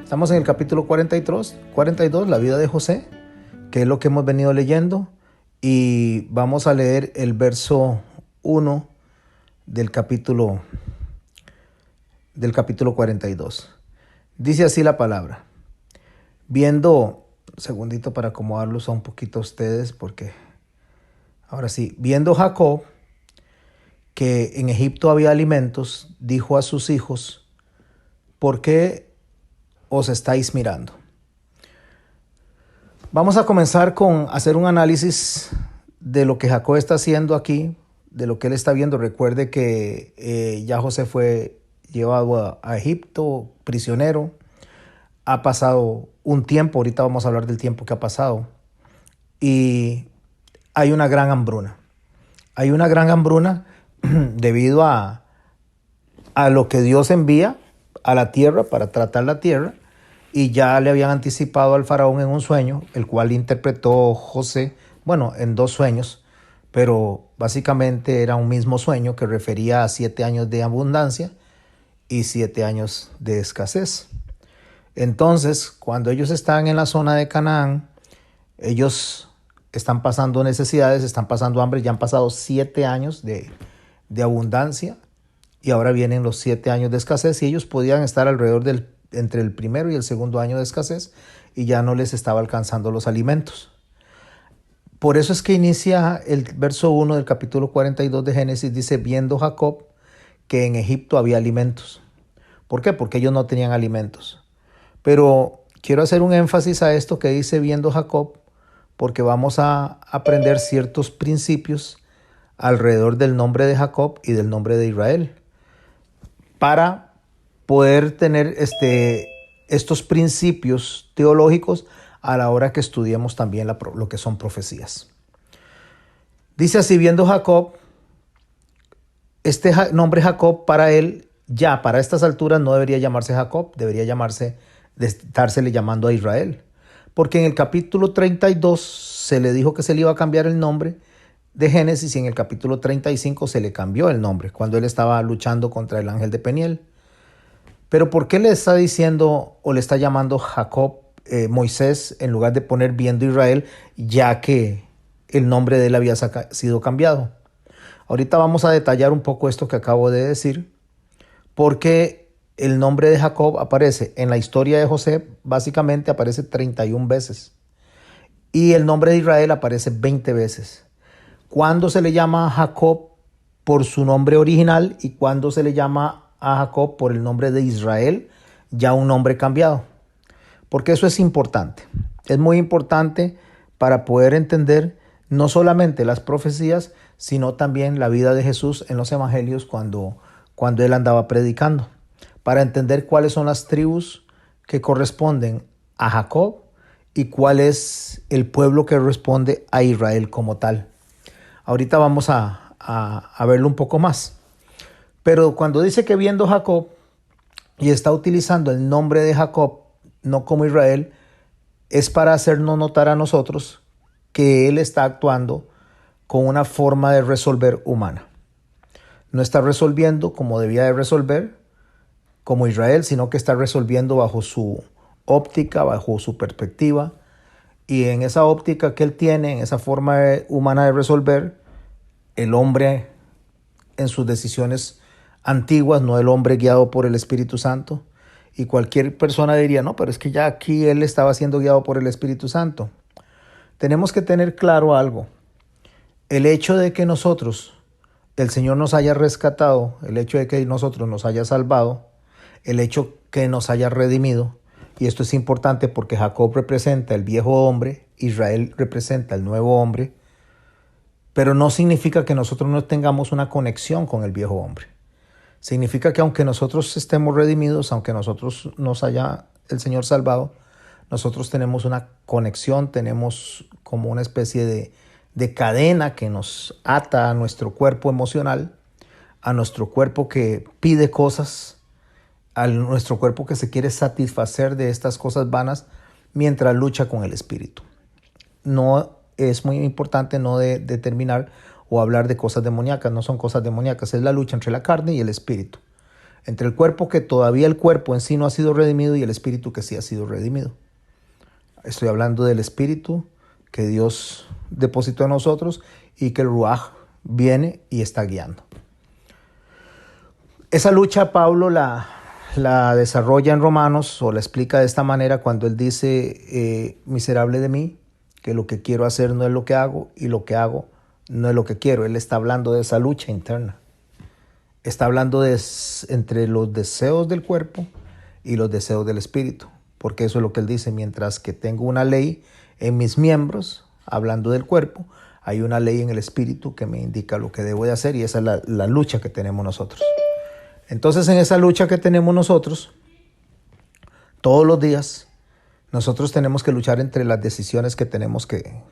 Estamos en el capítulo 42, la vida de José, que es lo que hemos venido leyendo, y vamos a leer el verso 1 del capítulo 42. Dice así la palabra. Viendo, un segundito para acomodarlos a un poquito a ustedes, porque ahora sí, viendo Jacob que en Egipto había alimentos, dijo a sus hijos: ¿por qué os estáis mirando? Vamos a comenzar con hacer un análisis de lo que Jacob está haciendo aquí, de lo que él está viendo. Recuerde que ya José fue llevado a Egipto, prisionero. Ha pasado un tiempo, ahorita vamos a hablar del tiempo que ha pasado. Y hay una gran hambruna. Hay una gran hambruna debido a lo que Dios envía a la tierra para tratar la tierra, y ya le habían anticipado al faraón en un sueño, el cual interpretó José, bueno, en dos sueños, pero básicamente era un mismo sueño que refería a 7 años de abundancia y 7 años de escasez. Entonces, cuando ellos están en la zona de Canaán, ellos están pasando necesidades, están pasando hambre, ya han pasado 7 años de abundancia, y ahora vienen los 7 años de escasez, y ellos podían estar alrededor entre el primero y el segundo año de escasez, y ya no les estaba alcanzando los alimentos. Por eso es que inicia el verso 1 del capítulo 42 de Génesis, dice: viendo Jacob que en Egipto había alimentos. ¿Por qué? Porque ellos no tenían alimentos. Pero quiero hacer un énfasis a esto que dice viendo Jacob, porque vamos a aprender ciertos principios alrededor del nombre de Jacob y del nombre de Israel, para poder tener estos principios teológicos a la hora que estudiemos también lo que son profecías. Dice así: viendo Jacob, este nombre Jacob para él, ya para estas alturas no debería llamarse Jacob, debería estársele llamando a Israel, porque en el capítulo 32 se le dijo que se le iba a cambiar el nombre de Génesis, y en el capítulo 35 se le cambió el nombre cuando él estaba luchando contra el ángel de Peniel. Pero ¿por qué le está diciendo o le está llamando Jacob Moisés en lugar de poner viendo Israel, ya que el nombre de él había sido cambiado? Ahorita vamos a detallar un poco esto que acabo de decir, porque el nombre de Jacob aparece en la historia de José, básicamente aparece 31 veces, y el nombre de Israel aparece 20 veces. ¿Cuándo se le llama a Jacob por su nombre original y cuándo se le llama a Jacob por el nombre de Israel, ya un nombre cambiado? Porque eso es importante. Es muy importante para poder entender no solamente las profecías, sino también la vida de Jesús en los evangelios cuando él andaba predicando, para entender cuáles son las tribus que corresponden a Jacob y cuál es el pueblo que responde a Israel como tal. Ahorita vamos a verlo un poco más. Pero cuando dice que viendo Jacob y está utilizando el nombre de Jacob, no como Israel, es para hacernos notar a nosotros que él está actuando con una forma de resolver humana. No está resolviendo como debía de resolver, como Israel, sino que está resolviendo bajo su óptica, bajo su perspectiva. Y en esa óptica que él tiene, en esa forma humana de resolver, el hombre en sus decisiones antiguas, no el hombre guiado por el Espíritu Santo. Y cualquier persona diría: no, pero es que ya aquí él estaba siendo guiado por el Espíritu Santo. Tenemos que tener claro algo. El hecho de que nosotros, el Señor nos haya rescatado, el hecho de que nosotros nos haya salvado, el hecho que nos haya redimido, y esto es importante porque Jacob representa el viejo hombre, Israel representa el nuevo hombre, pero no significa que nosotros no tengamos una conexión con el viejo hombre. Significa que aunque nosotros estemos redimidos, aunque nosotros nos haya el Señor salvado, nosotros tenemos una conexión, tenemos como una especie de cadena que nos ata a nuestro cuerpo emocional, a nuestro cuerpo que pide cosas, a nuestro cuerpo que se quiere satisfacer de estas cosas vanas mientras lucha con el espíritu. No es muy importante no determinar o hablar de cosas demoníacas, no son cosas demoníacas, es la lucha entre la carne y el espíritu. Entre el cuerpo que todavía el cuerpo en sí no ha sido redimido y el espíritu que sí ha sido redimido. Estoy hablando del espíritu que Dios depositó en nosotros y que el Ruaj viene y está guiando. Esa lucha Pablo la desarrolla en Romanos, o la explica de esta manera cuando él dice, miserable de mí, que lo que quiero hacer no es lo que hago y lo que hago no es lo que quiero. Él está hablando de esa lucha interna. Está hablando entre los deseos del cuerpo y los deseos del espíritu, porque eso es lo que él dice: mientras que tengo una ley en mis miembros, hablando del cuerpo, hay una ley en el espíritu que me indica lo que debo de hacer, y esa es la lucha que tenemos nosotros. Entonces, en esa lucha que tenemos nosotros, todos los días, nosotros tenemos que luchar entre las decisiones que tenemos que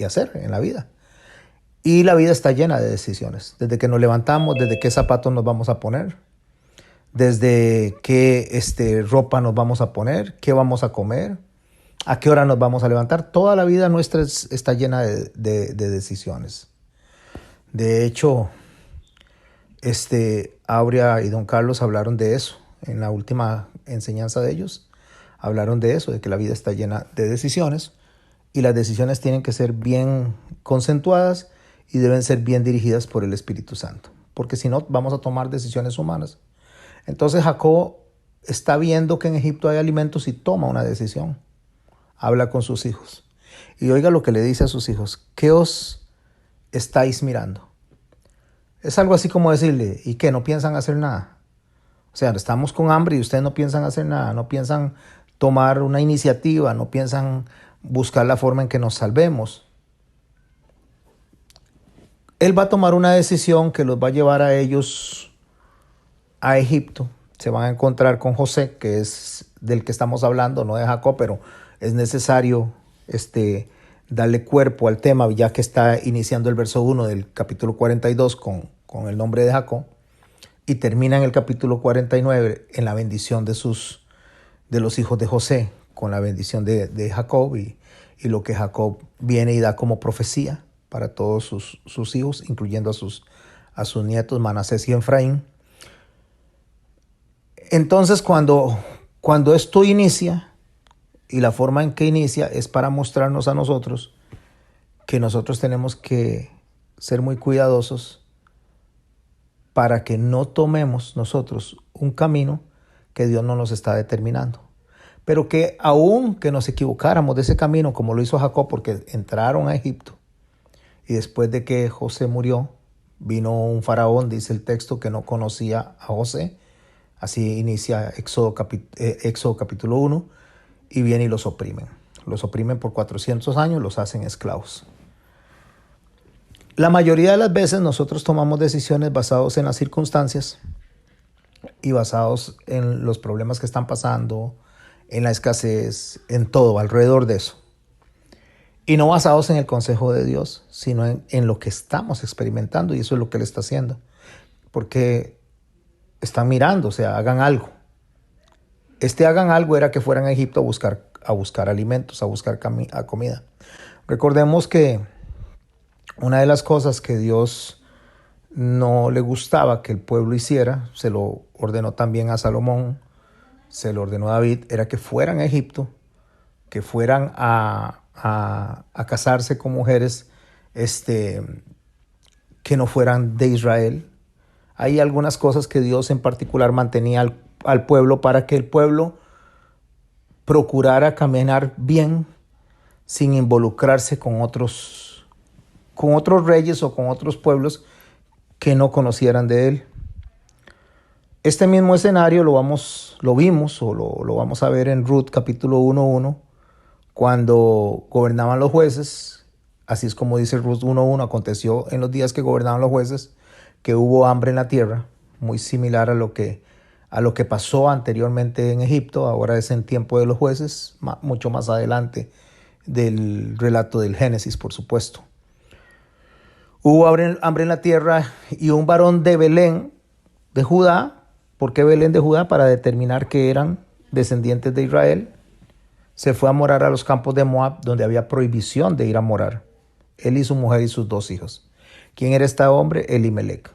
hacer en la vida. Y la vida está llena de decisiones. Desde que nos levantamos, desde qué zapatos nos vamos a poner, desde qué ropa nos vamos a poner, qué vamos a comer, a qué hora nos vamos a levantar. Toda la vida nuestra está llena de decisiones. De hecho, Aurea y don Carlos hablaron de eso. En la última enseñanza de ellos, hablaron de eso, de que la vida está llena de decisiones. Y las decisiones tienen que ser bien concentradas y deben ser bien dirigidas por el Espíritu Santo, porque si no vamos a tomar decisiones humanas. Entonces Jacob está viendo que en Egipto hay alimentos y toma una decisión. Habla con sus hijos y oiga lo que le dice a sus hijos: ¿qué os estáis mirando? Es algo así como decirle: ¿y qué? ¿No piensan hacer nada? O sea, estamos con hambre y ustedes no piensan hacer nada, no piensan tomar una iniciativa, no piensan buscar la forma en que nos salvemos. Él va a tomar una decisión que los va a llevar a ellos a Egipto. Se van a encontrar con José, que es del que estamos hablando, no de Jacob, pero es necesario darle cuerpo al tema, ya que está iniciando el verso 1 del capítulo 42 con el nombre de Jacob, y termina en el capítulo 49 en la bendición de los hijos de José, con la bendición de Jacob y lo que Jacob viene y da como profecía para todos sus hijos, incluyendo a sus nietos Manasés y Efraín. Entonces, cuando esto inicia, y la forma en que inicia es para mostrarnos a nosotros que nosotros tenemos que ser muy cuidadosos para que no tomemos nosotros un camino que Dios no nos está determinando. Pero que aún que nos equivocáramos de ese camino, como lo hizo Jacob, porque entraron a Egipto, y después de que José murió, vino un faraón, dice el texto, que no conocía a José. Así inicia Éxodo capítulo 1, y viene y los oprimen. Los oprimen por 400 años, los hacen esclavos. La mayoría de las veces nosotros tomamos decisiones basadas en las circunstancias y basados en los problemas que están pasando, en la escasez, en todo alrededor de eso. Y no basados en el consejo de Dios, sino en lo que estamos experimentando, y eso es lo que Él está haciendo. Porque están mirando, o sea, hagan algo. Hagan algo era que fueran a Egipto a buscar alimentos, a buscar comida. Recordemos que una de las cosas que Dios no le gustaba que el pueblo hiciera, se lo ordenó también a Salomón, se lo ordenó a David, era que fueran a Egipto, que fueran a casarse con mujeres que no fueran de Israel. Hay algunas cosas que Dios en particular mantenía al pueblo para que el pueblo procurara caminar bien sin involucrarse con otros reyes o con otros pueblos que no conocieran de él. Este mismo escenario lo vimos o lo vamos a ver en Ruth capítulo 1:1, cuando gobernaban los jueces. Así es como dice Ruth 1:1, aconteció en los días que gobernaban los jueces que hubo hambre en la tierra, muy similar a lo que pasó anteriormente en Egipto. Ahora es en tiempo de los jueces, mucho más adelante del relato del Génesis, por supuesto. Hubo hambre en la tierra y un varón de Belén, de Judá. ¿Por qué Belén de Judá? Para determinar que eran descendientes de Israel. Se fue a morar a los campos de Moab, donde había prohibición de ir a morar. Él y su mujer y sus 2 hijos. ¿Quién era este hombre? Elimelec.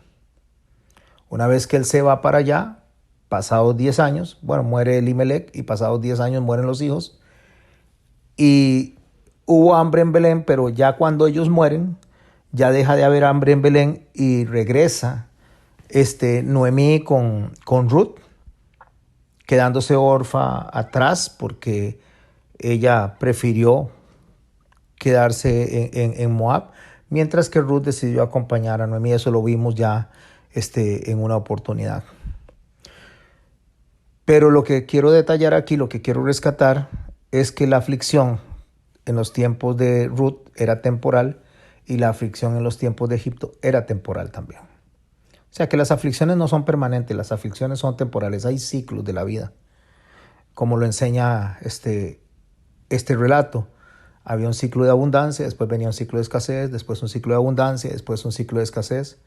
Una vez que él se va para allá, Pasados 10 años, bueno, muere Elimelech y pasados 10 años mueren los hijos. Y hubo hambre en Belén, pero ya cuando ellos mueren, ya deja de haber hambre en Belén y regresa Noemí con Ruth, quedándose orfa atrás porque ella prefirió quedarse en Moab, mientras que Ruth decidió acompañar a Noemí. Eso lo vimos ya en una oportunidad. Pero lo que quiero detallar aquí, lo que quiero rescatar, es que la aflicción en los tiempos de Ruth era temporal y la aflicción en los tiempos de Egipto era temporal también. O sea que las aflicciones no son permanentes, las aflicciones son temporales. Hay ciclos de la vida, como lo enseña este relato. Había un ciclo de abundancia, después venía un ciclo de escasez, después un ciclo de abundancia, después un ciclo de escasez.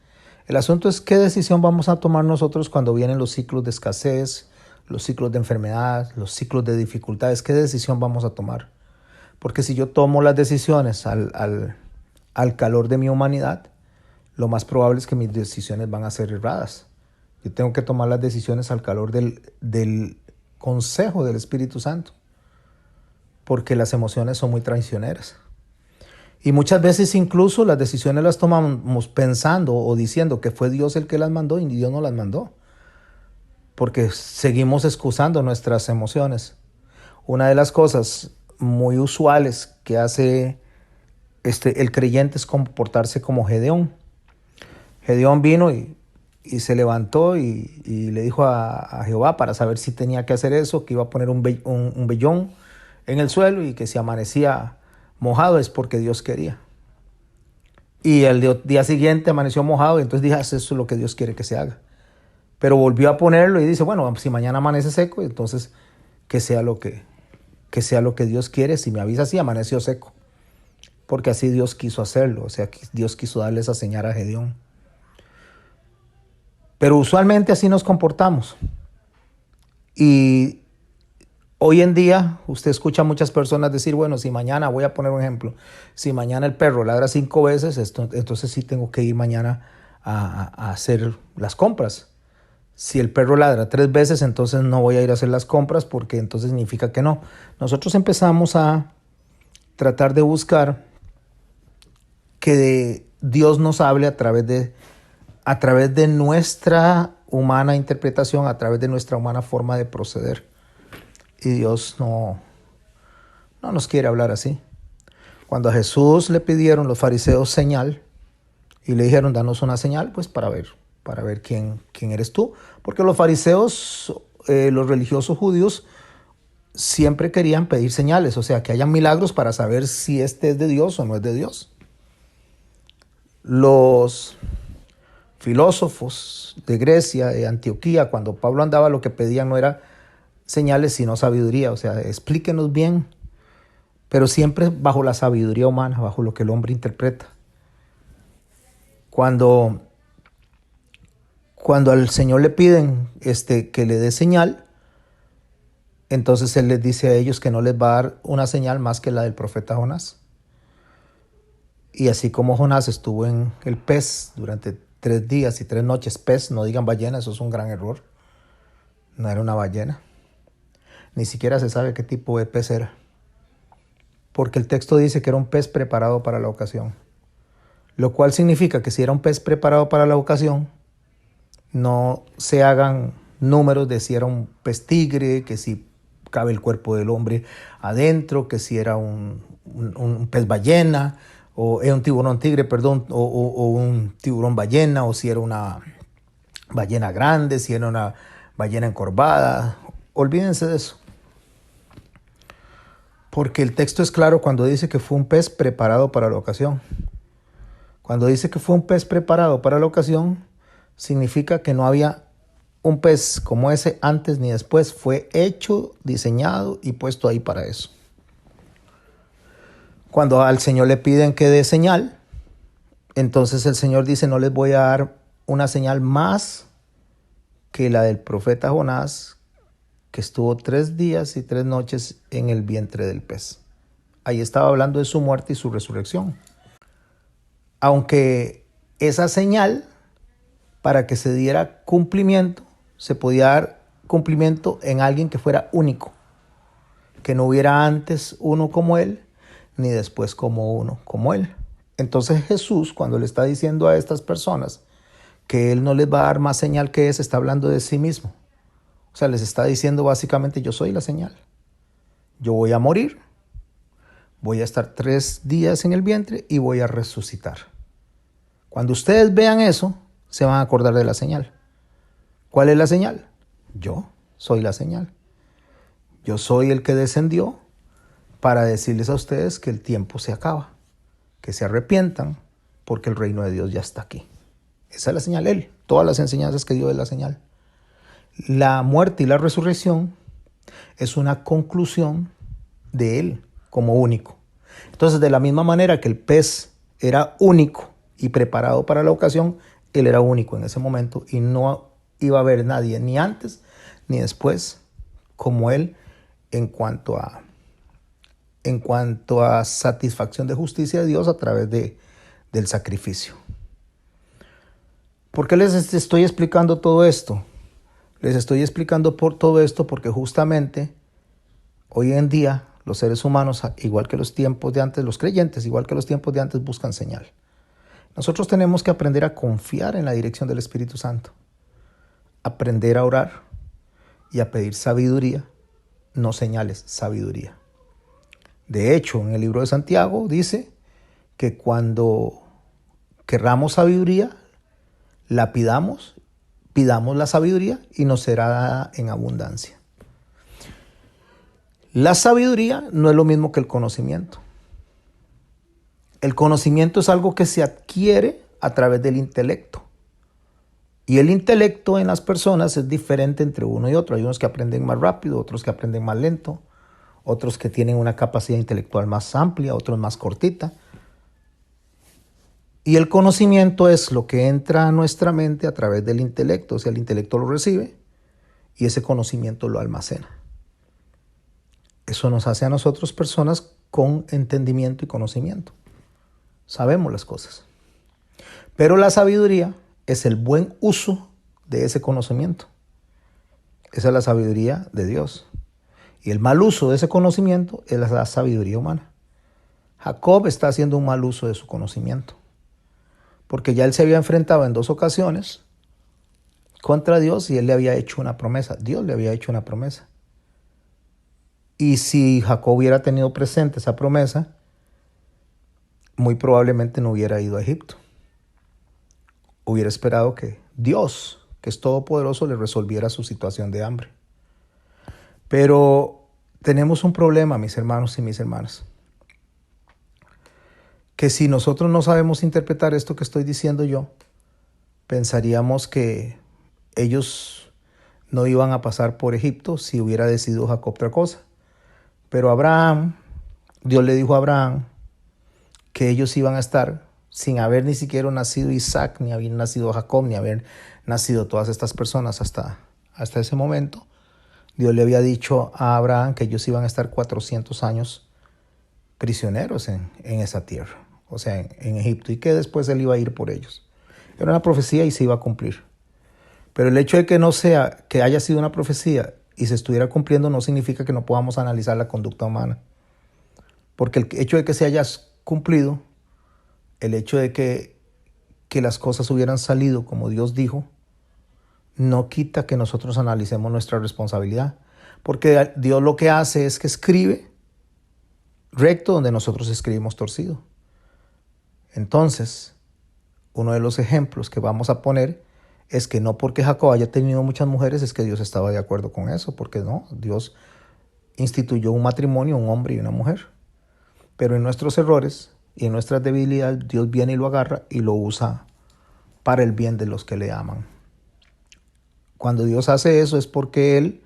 El asunto es qué decisión vamos a tomar nosotros cuando vienen los ciclos de escasez, los ciclos de enfermedad, los ciclos de dificultades. ¿Qué decisión vamos a tomar? Porque si yo tomo las decisiones al calor de mi humanidad, lo más probable es que mis decisiones van a ser erradas. Yo tengo que tomar las decisiones al calor del consejo del Espíritu Santo, porque las emociones son muy traicioneras. Y muchas veces incluso las decisiones las tomamos pensando o diciendo que fue Dios el que las mandó y Dios no las mandó, porque seguimos excusando nuestras emociones. Una de las cosas muy usuales que hace el creyente es comportarse como Gedeón. Gedeón vino y se levantó y le dijo a Jehová para saber si tenía que hacer eso, que iba a poner un vellón en el suelo y que si amanecía mojado es porque Dios quería. Y el día siguiente amaneció mojado y entonces dije, eso es lo que Dios quiere que se haga. Pero volvió a ponerlo y dice, bueno, si mañana amanece seco, entonces que sea lo que Dios quiere. Si me avisa así, amaneció seco. Porque así Dios quiso hacerlo. O sea, Dios quiso darle esa señal a Gedeón. Pero usualmente así nos comportamos. Y hoy en día usted escucha a muchas personas decir, bueno, si mañana, voy a poner un ejemplo, si mañana el perro ladra 5 veces, entonces sí tengo que ir mañana a hacer las compras. Si el perro ladra 3 veces, entonces no voy a ir a hacer las compras porque entonces significa que no. Nosotros empezamos a tratar de buscar que Dios nos hable a través de nuestra humana interpretación, a través de nuestra humana forma de proceder. Y Dios no nos quiere hablar así. Cuando a Jesús le pidieron los fariseos señal y le dijeron, danos una señal, pues para ver quién eres tú. Porque los fariseos, los religiosos judíos, siempre querían pedir señales, o sea, que hayan milagros para saber si es de Dios o no es de Dios. Los filósofos de Grecia, de Antioquía, cuando Pablo andaba, lo que pedían no era señales, sino sabiduría. O sea, explíquenos bien, pero siempre bajo la sabiduría humana, bajo lo que el hombre interpreta. Cuando al Señor le piden que le dé señal, entonces Él les dice a ellos que no les va a dar una señal más que la del profeta Jonás. Y así como Jonás estuvo en el pez durante 3 días y 3 noches, pez, no digan ballena, eso es un gran error. No era una ballena. Ni siquiera se sabe qué tipo de pez era. Porque el texto dice que era un pez preparado para la ocasión. Lo cual significa que si era un pez preparado para la ocasión, no se hagan números de si era un pez tigre, que si cabe el cuerpo del hombre adentro, que si era un pez ballena, o un tiburón tigre, perdón, o un tiburón ballena, o si era una ballena grande, si era una ballena encorvada. Olvídense de eso. Porque el texto es claro cuando dice que fue un pez preparado para la ocasión. Cuando dice que fue un pez preparado para la ocasión, significa que no había un pez como ese antes ni después. Fue hecho, diseñado y puesto ahí para eso. Cuando al Señor le piden que dé señal, entonces el Señor dice, no les voy a dar una señal más que la del profeta Jonás, que estuvo 3 días y 3 noches en el vientre del pez. Ahí estaba hablando de su muerte y su resurrección. Aunque esa señal, para que se diera cumplimiento, se podía dar cumplimiento en alguien que fuera único, que no hubiera antes uno como él, ni después como uno como él. Entonces Jesús, cuando le está diciendo a estas personas que él no les va a dar más señal que esa, está hablando de sí mismo. O sea, les está diciendo básicamente, yo soy la señal. Yo voy a morir, voy a estar 3 días en el vientre y voy a resucitar. Cuando ustedes vean eso, se van a acordar de la señal. ¿Cuál es la señal? Yo soy la señal. Yo soy el que descendió para decirles a ustedes que el tiempo se acaba, que se arrepientan porque el reino de Dios ya está aquí. Esa es la señal, él. Todas las enseñanzas que dio es la señal. La muerte y la resurrección es una conclusión de él como único. Entonces, de la misma manera que el pez era único y preparado para la ocasión, él era único en ese momento y no iba a haber nadie ni antes ni después como él en cuanto a satisfacción de justicia de Dios a través del sacrificio. ¿Por qué les estoy explicando todo esto? Les estoy explicando por todo esto porque justamente hoy en día los seres humanos, igual que los tiempos de antes, los creyentes, igual que los tiempos de antes, buscan señal. Nosotros tenemos que aprender a confiar en la dirección del Espíritu Santo, aprender a orar y a pedir sabiduría, no señales, sabiduría. De hecho, en el libro de Santiago dice que cuando querramos sabiduría, la pidamos la sabiduría y nos será dada en abundancia. La sabiduría no es lo mismo que el conocimiento. El conocimiento es algo que se adquiere a través del intelecto. Y el intelecto en las personas es diferente entre uno y otro. Hay unos que aprenden más rápido, otros que aprenden más lento, otros que tienen una capacidad intelectual más amplia, otros más cortita. Y el conocimiento es lo que entra a nuestra mente a través del intelecto. O sea, el intelecto lo recibe y ese conocimiento lo almacena. Eso nos hace a nosotros personas con entendimiento y conocimiento. Sabemos las cosas. Pero la sabiduría es el buen uso de ese conocimiento. Esa es la sabiduría de Dios. Y el mal uso de ese conocimiento es la sabiduría humana. Jacob está haciendo un mal uso de su conocimiento. Porque ya él se había enfrentado en 2 ocasiones contra Dios y él le había hecho una promesa. Dios le había hecho una promesa. Y si Jacob hubiera tenido presente esa promesa, muy probablemente no hubiera ido a Egipto. Hubiera esperado que Dios, que es todopoderoso, le resolviera su situación de hambre. Pero tenemos un problema, mis hermanos y mis hermanas, que si nosotros no sabemos interpretar esto que estoy diciendo yo, pensaríamos que ellos no iban a pasar por Egipto si hubiera decidido Jacob otra cosa. Pero Dios le dijo a Abraham que ellos iban a estar sin haber ni siquiera nacido Isaac, ni haber nacido Jacob, ni haber nacido todas estas personas hasta ese momento. Dios le había dicho a Abraham que ellos iban a estar 400 años prisioneros en esa tierra, o sea, en Egipto, y que después él iba a ir por ellos. Era una profecía y se iba a cumplir. Pero el hecho de que no sea, que haya sido una profecía y se estuviera cumpliendo no significa que no podamos analizar la conducta humana. Porque el hecho de que se haya cumplido, el hecho de que las cosas hubieran salido como Dios dijo, no quita que nosotros analicemos nuestra responsabilidad. Porque Dios lo que hace es que escribe recto donde nosotros escribimos torcido. Entonces, uno de los ejemplos que vamos a poner es que no porque Jacob haya tenido muchas mujeres es que Dios estaba de acuerdo con eso, porque no, Dios instituyó un matrimonio, un hombre y una mujer. Pero en nuestros errores y en nuestras debilidades, Dios viene y lo agarra y lo usa para el bien de los que le aman. Cuando Dios hace eso es porque Él,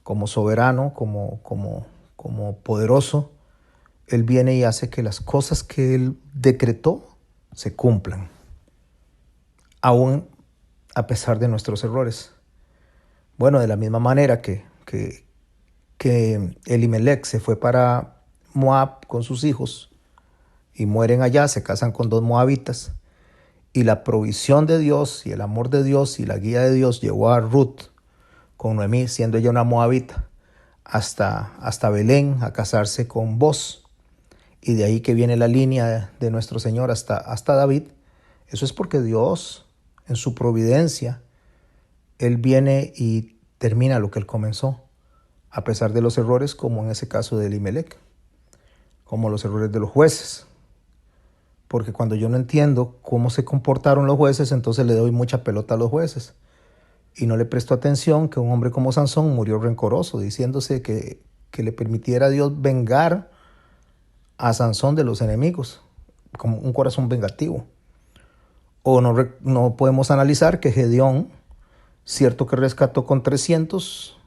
como soberano, como poderoso, Él viene y hace que las cosas que Él decretó se cumplan, aún a pesar de nuestros errores. Bueno, de la misma manera que Elimelech se fue para Moab con sus hijos y mueren allá, se casan con 2 moabitas, y la provisión de Dios y el amor de Dios y la guía de Dios llevó a Ruth con Noemí, siendo ella una moabita, hasta Belén a casarse con Boz. Y de ahí que viene la línea de nuestro Señor hasta David. Eso es porque Dios, en su providencia, Él viene y termina lo que Él comenzó, a pesar de los errores, como en ese caso de Elimelec, como los errores de los jueces. Porque cuando yo no entiendo cómo se comportaron los jueces, entonces le doy mucha pelota a los jueces. Y no le presto atención que un hombre como Sansón murió rencoroso, diciéndose que le permitiera a Dios vengar a Sansón de los enemigos, como un corazón vengativo. O no podemos analizar que Gedeón, cierto que rescató con 300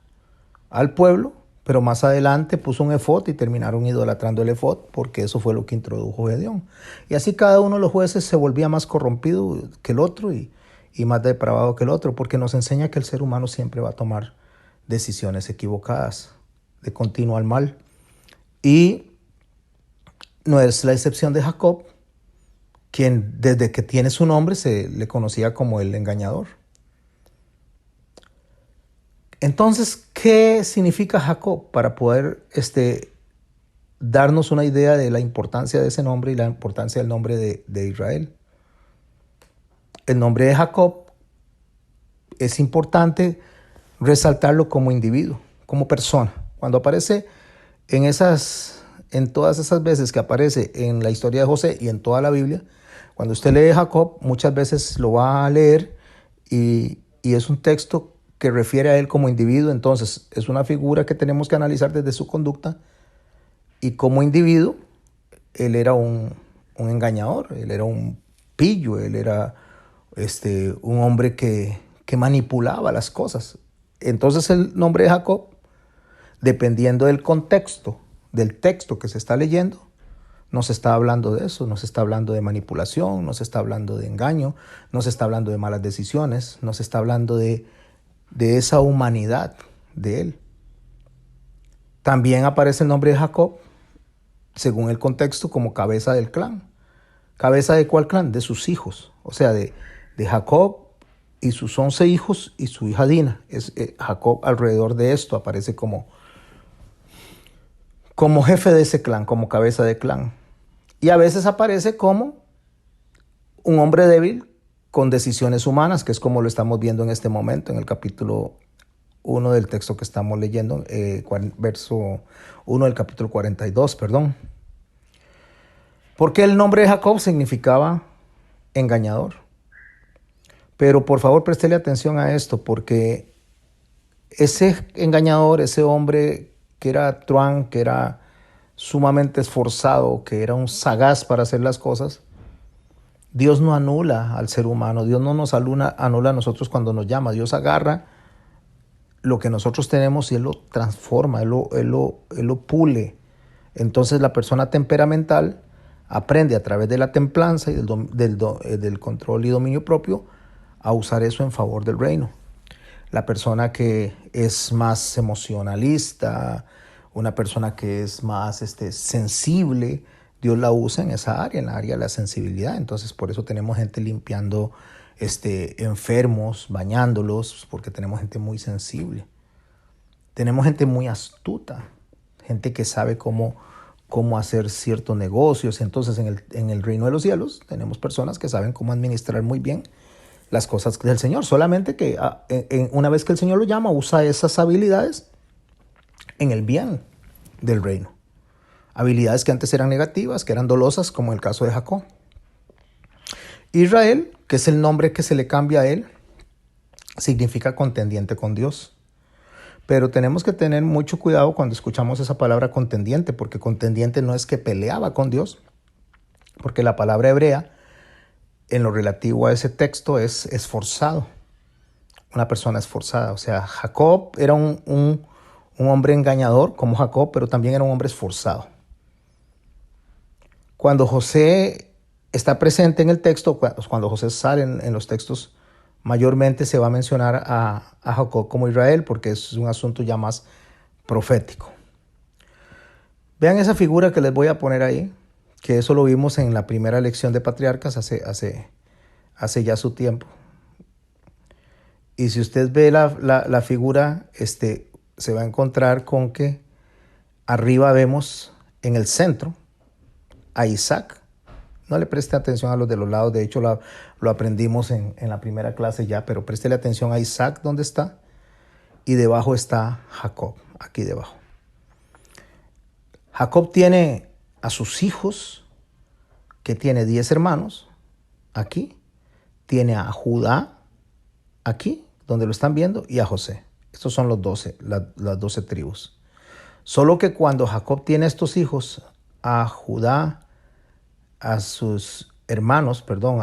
al pueblo, pero más adelante puso un efod y terminaron idolatrando el efod, porque eso fue lo que introdujo Gedeón. Y así cada uno de los jueces se volvía más corrompido que el otro y más depravado que el otro, porque nos enseña que el ser humano siempre va a tomar decisiones equivocadas, de continuo al mal. Y no es la excepción de Jacob, quien desde que tiene su nombre se le conocía como el engañador. Entonces, ¿qué significa Jacob? Para poder darnos una idea de la importancia de ese nombre y la importancia del nombre de Israel. El nombre de Jacob es importante resaltarlo como individuo, como persona. Cuando aparece en todas esas veces que aparece en la historia de José y en toda la Biblia, cuando usted lee Jacob, muchas veces lo va a leer y es un texto que refiere a él como individuo. Entonces es una figura que tenemos que analizar desde su conducta, y como individuo él era un engañador, él era un pillo, él era un hombre que manipulaba las cosas. Entonces el nombre de Jacob, dependiendo del contexto, del texto que se está leyendo, nos está hablando de eso, nos está hablando de manipulación, nos está hablando de engaño, nos está hablando de malas decisiones, nos está hablando de esa humanidad de él. También aparece el nombre de Jacob, según el contexto, como cabeza del clan. ¿Cabeza de cuál clan? De sus hijos. O sea, de Jacob y sus 11 hijos y su hija Dina. Jacob alrededor de esto aparece como jefe de ese clan, como cabeza de clan. Y a veces aparece como un hombre débil con decisiones humanas, que es como lo estamos viendo en este momento, en el capítulo 1 del texto que estamos leyendo, verso 1 del capítulo 42, perdón. Porque el nombre de Jacob significaba engañador. Pero por favor, préstele atención a esto, porque ese engañador, ese hombre que era truán, que era sumamente esforzado, que era un sagaz para hacer las cosas, Dios no anula al ser humano, Dios no nos anula a nosotros cuando nos llama. Dios agarra lo que nosotros tenemos y Él lo transforma, Él lo pule. Entonces la persona temperamental aprende a través de la templanza y del control y dominio propio a usar eso en favor del reino. La persona que es más emocionalista, una persona que es más sensible, Dios la usa en esa área, en la área de la sensibilidad. Entonces por eso tenemos gente limpiando enfermos, bañándolos, porque tenemos gente muy sensible. Tenemos gente muy astuta, gente que sabe cómo hacer ciertos negocios. Entonces en el reino de los cielos tenemos personas que saben cómo administrar muy bien las cosas del Señor. Solamente que una vez que el Señor lo llama, usa esas habilidades en el bien del reino. Habilidades que antes eran negativas, que eran dolosas, como el caso de Jacob. Israel, que es el nombre que se le cambia a él, significa contendiente con Dios. Pero tenemos que tener mucho cuidado cuando escuchamos esa palabra contendiente, porque contendiente no es que peleaba con Dios, porque la palabra hebrea en lo relativo a ese texto es esforzado, una persona esforzada. O sea, Jacob era un hombre engañador como Jacob, pero también era un hombre esforzado. Cuando José está presente en el texto, cuando José sale en los textos, mayormente se va a mencionar a Jacob como Israel, porque es un asunto ya más profético. Vean esa figura que les voy a poner ahí, que eso lo vimos en la primera lección de patriarcas hace ya su tiempo. Y si usted ve la figura, se va a encontrar con que arriba vemos en el centro a Isaac. No le preste atención a los de los lados, de hecho lo aprendimos en la primera clase ya, pero préstele atención a Isaac, ¿dónde está? Y debajo está Jacob, aquí debajo. Jacob tiene a sus hijos, que tiene 10 hermanos, aquí. Tiene a Judá, aquí, donde lo están viendo, y a José. Estos son los 12, las 12 tribus. Solo que cuando Jacob tiene estos hijos, a Judá, a sus hermanos, perdón,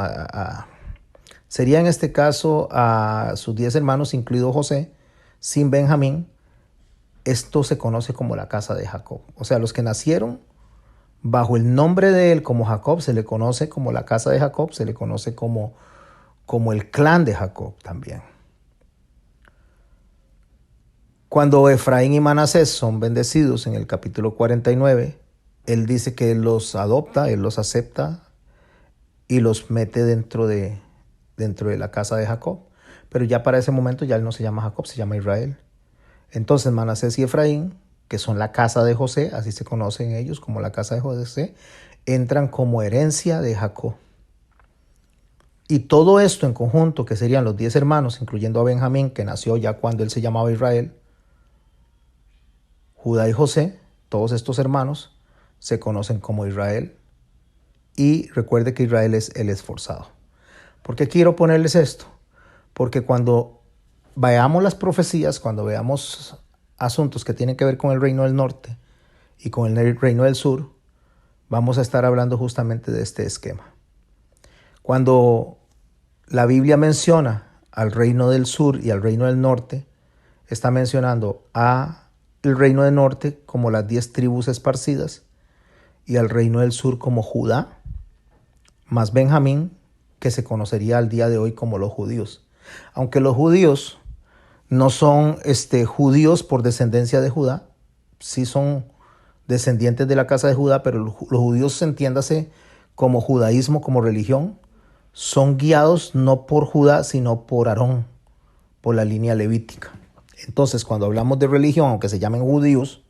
sería en este caso a sus 10 hermanos, incluido José, sin Benjamín, esto se conoce como la casa de Jacob. O sea, los que nacieron bajo el nombre de él como Jacob, se le conoce como la casa de Jacob, se le conoce como el clan de Jacob también. Cuando Efraín y Manasés son bendecidos en el capítulo 49, él dice que él los adopta, él los acepta y los mete dentro de la casa de Jacob. Pero ya para ese momento ya él no se llama Jacob, se llama Israel. Entonces Manasés y Efraín, que son la casa de José, así se conocen ellos como la casa de José, entran como herencia de Jacob. Y todo esto en conjunto, que serían los 10 hermanos, incluyendo a Benjamín, que nació ya cuando él se llamaba Israel, Judá y José, todos estos hermanos, se conocen como Israel. Y recuerde que Israel es el esforzado. ¿Por qué quiero ponerles esto? Porque cuando veamos las profecías, cuando veamos asuntos que tienen que ver con el reino del norte y con el reino del sur, vamos a estar hablando justamente de este esquema. Cuando la Biblia menciona al reino del sur y al reino del norte, está mencionando a el reino del norte como las 10 tribus esparcidas y al reino del sur como Judá, más Benjamín, que se conocería al día de hoy como los judíos. Aunque los judíos no son judíos por descendencia de Judá, sí son descendientes de la casa de Judá, pero los judíos, entiéndase, como judaísmo, como religión, son guiados no por Judá, sino por Aarón, por la línea levítica. Entonces, cuando hablamos de religión, aunque se llamen judíos,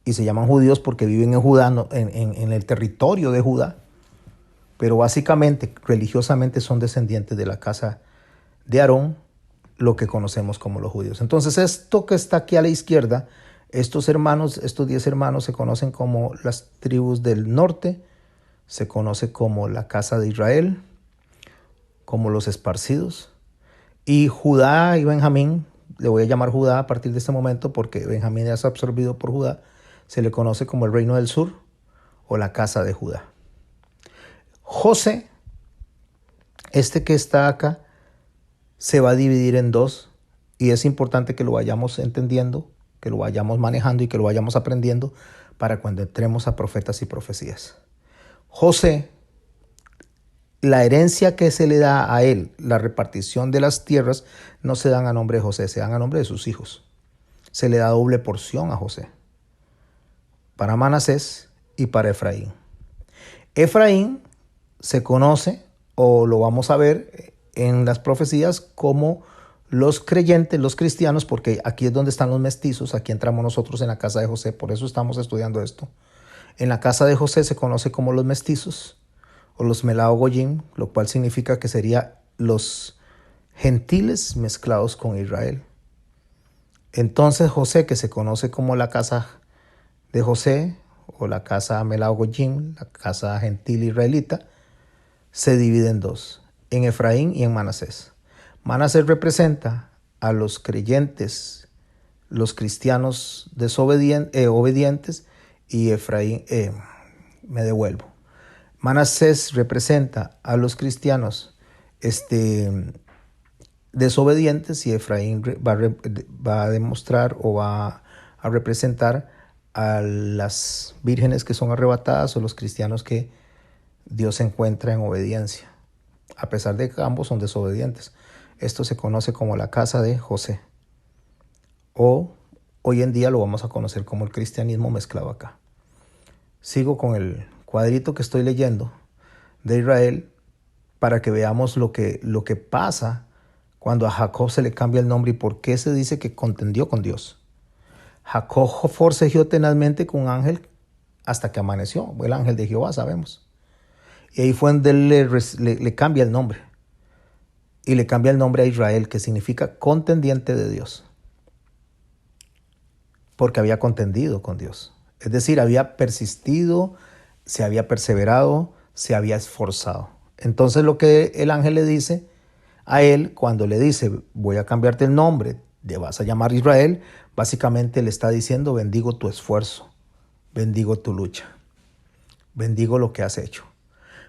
y se llaman judíos porque viven en Judá, en el territorio de Judá, pero básicamente, religiosamente son descendientes de la casa de Aarón, lo que conocemos como los judíos. Entonces, esto que está aquí a la izquierda, estos hermanos, estos 10 hermanos se conocen como las tribus del norte, se conoce como la casa de Israel, como los esparcidos, y Judá y Benjamín, le voy a llamar Judá a partir de este momento porque Benjamín es absorbido por Judá, se le conoce como el reino del sur o la casa de Judá. José, que está acá, se va a dividir en dos y es importante que lo vayamos entendiendo, que lo vayamos manejando y que lo vayamos aprendiendo para cuando entremos a profetas y profecías. José, la herencia que se le da a él, la repartición de las tierras, no se dan a nombre de José, se dan a nombre de sus hijos. Se le da doble porción a José, para Manasés y para Efraín. Efraín se conoce, o lo vamos a ver en las profecías, como los creyentes, los cristianos, porque aquí es donde están los mestizos, aquí entramos nosotros en la casa de José, por eso estamos estudiando esto. En la casa de José se conoce como los mestizos, o los Melao Goyim, lo cual significa que sería los gentiles mezclados con Israel. Entonces José, que se conoce como la casa de José, o la casa Melao Goyim, la casa gentil israelita, se divide en dos, en Efraín y en Manasés. Manasés representa a los creyentes, los cristianos obedientes, y Efraín, me devuelvo. Manasés representa a los cristianos desobedientes y Efraín va a demostrar o va a representar a las vírgenes que son arrebatadas o los cristianos que Dios encuentra en obediencia, a pesar de que ambos son desobedientes. Esto se conoce como la casa de José, o hoy en día lo vamos a conocer como el cristianismo mezclado acá. Sigo con el cuadrito que estoy leyendo de Israel para que veamos lo que pasa cuando a Jacob se le cambia el nombre. ¿Y por qué se dice que contendió con Dios? Jacob forcejeó tenazmente con un ángel hasta que amaneció. El ángel de Jehová, sabemos. Y ahí fue donde él le cambia el nombre. Y le cambia el nombre a Israel, que significa contendiente de Dios. Porque había contendido con Dios. Es decir, había persistido, se había perseverado, se había esforzado. Entonces lo que el ángel le dice a él, cuando le dice, voy a cambiarte el nombre, te vas a llamar Israel, básicamente le está diciendo, bendigo tu esfuerzo, bendigo tu lucha, bendigo lo que has hecho.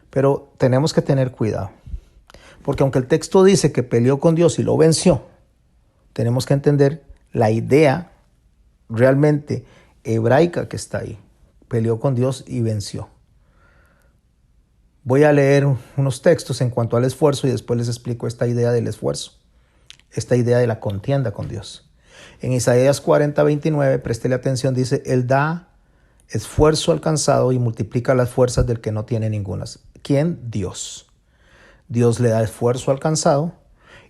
Pero tenemos que tener cuidado, porque aunque el texto dice que peleó con Dios y lo venció, tenemos que entender la idea realmente hebraica que está ahí. Peleó con Dios y venció. Voy a leer unos textos en cuanto al esfuerzo y después les explico esta idea del esfuerzo, esta idea de la contienda con Dios. En Isaías 40:29, préstele atención, dice, Él da esfuerzo al cansado y multiplica las fuerzas del que no tiene ningunas. ¿Quién? Dios. Dios le da esfuerzo al cansado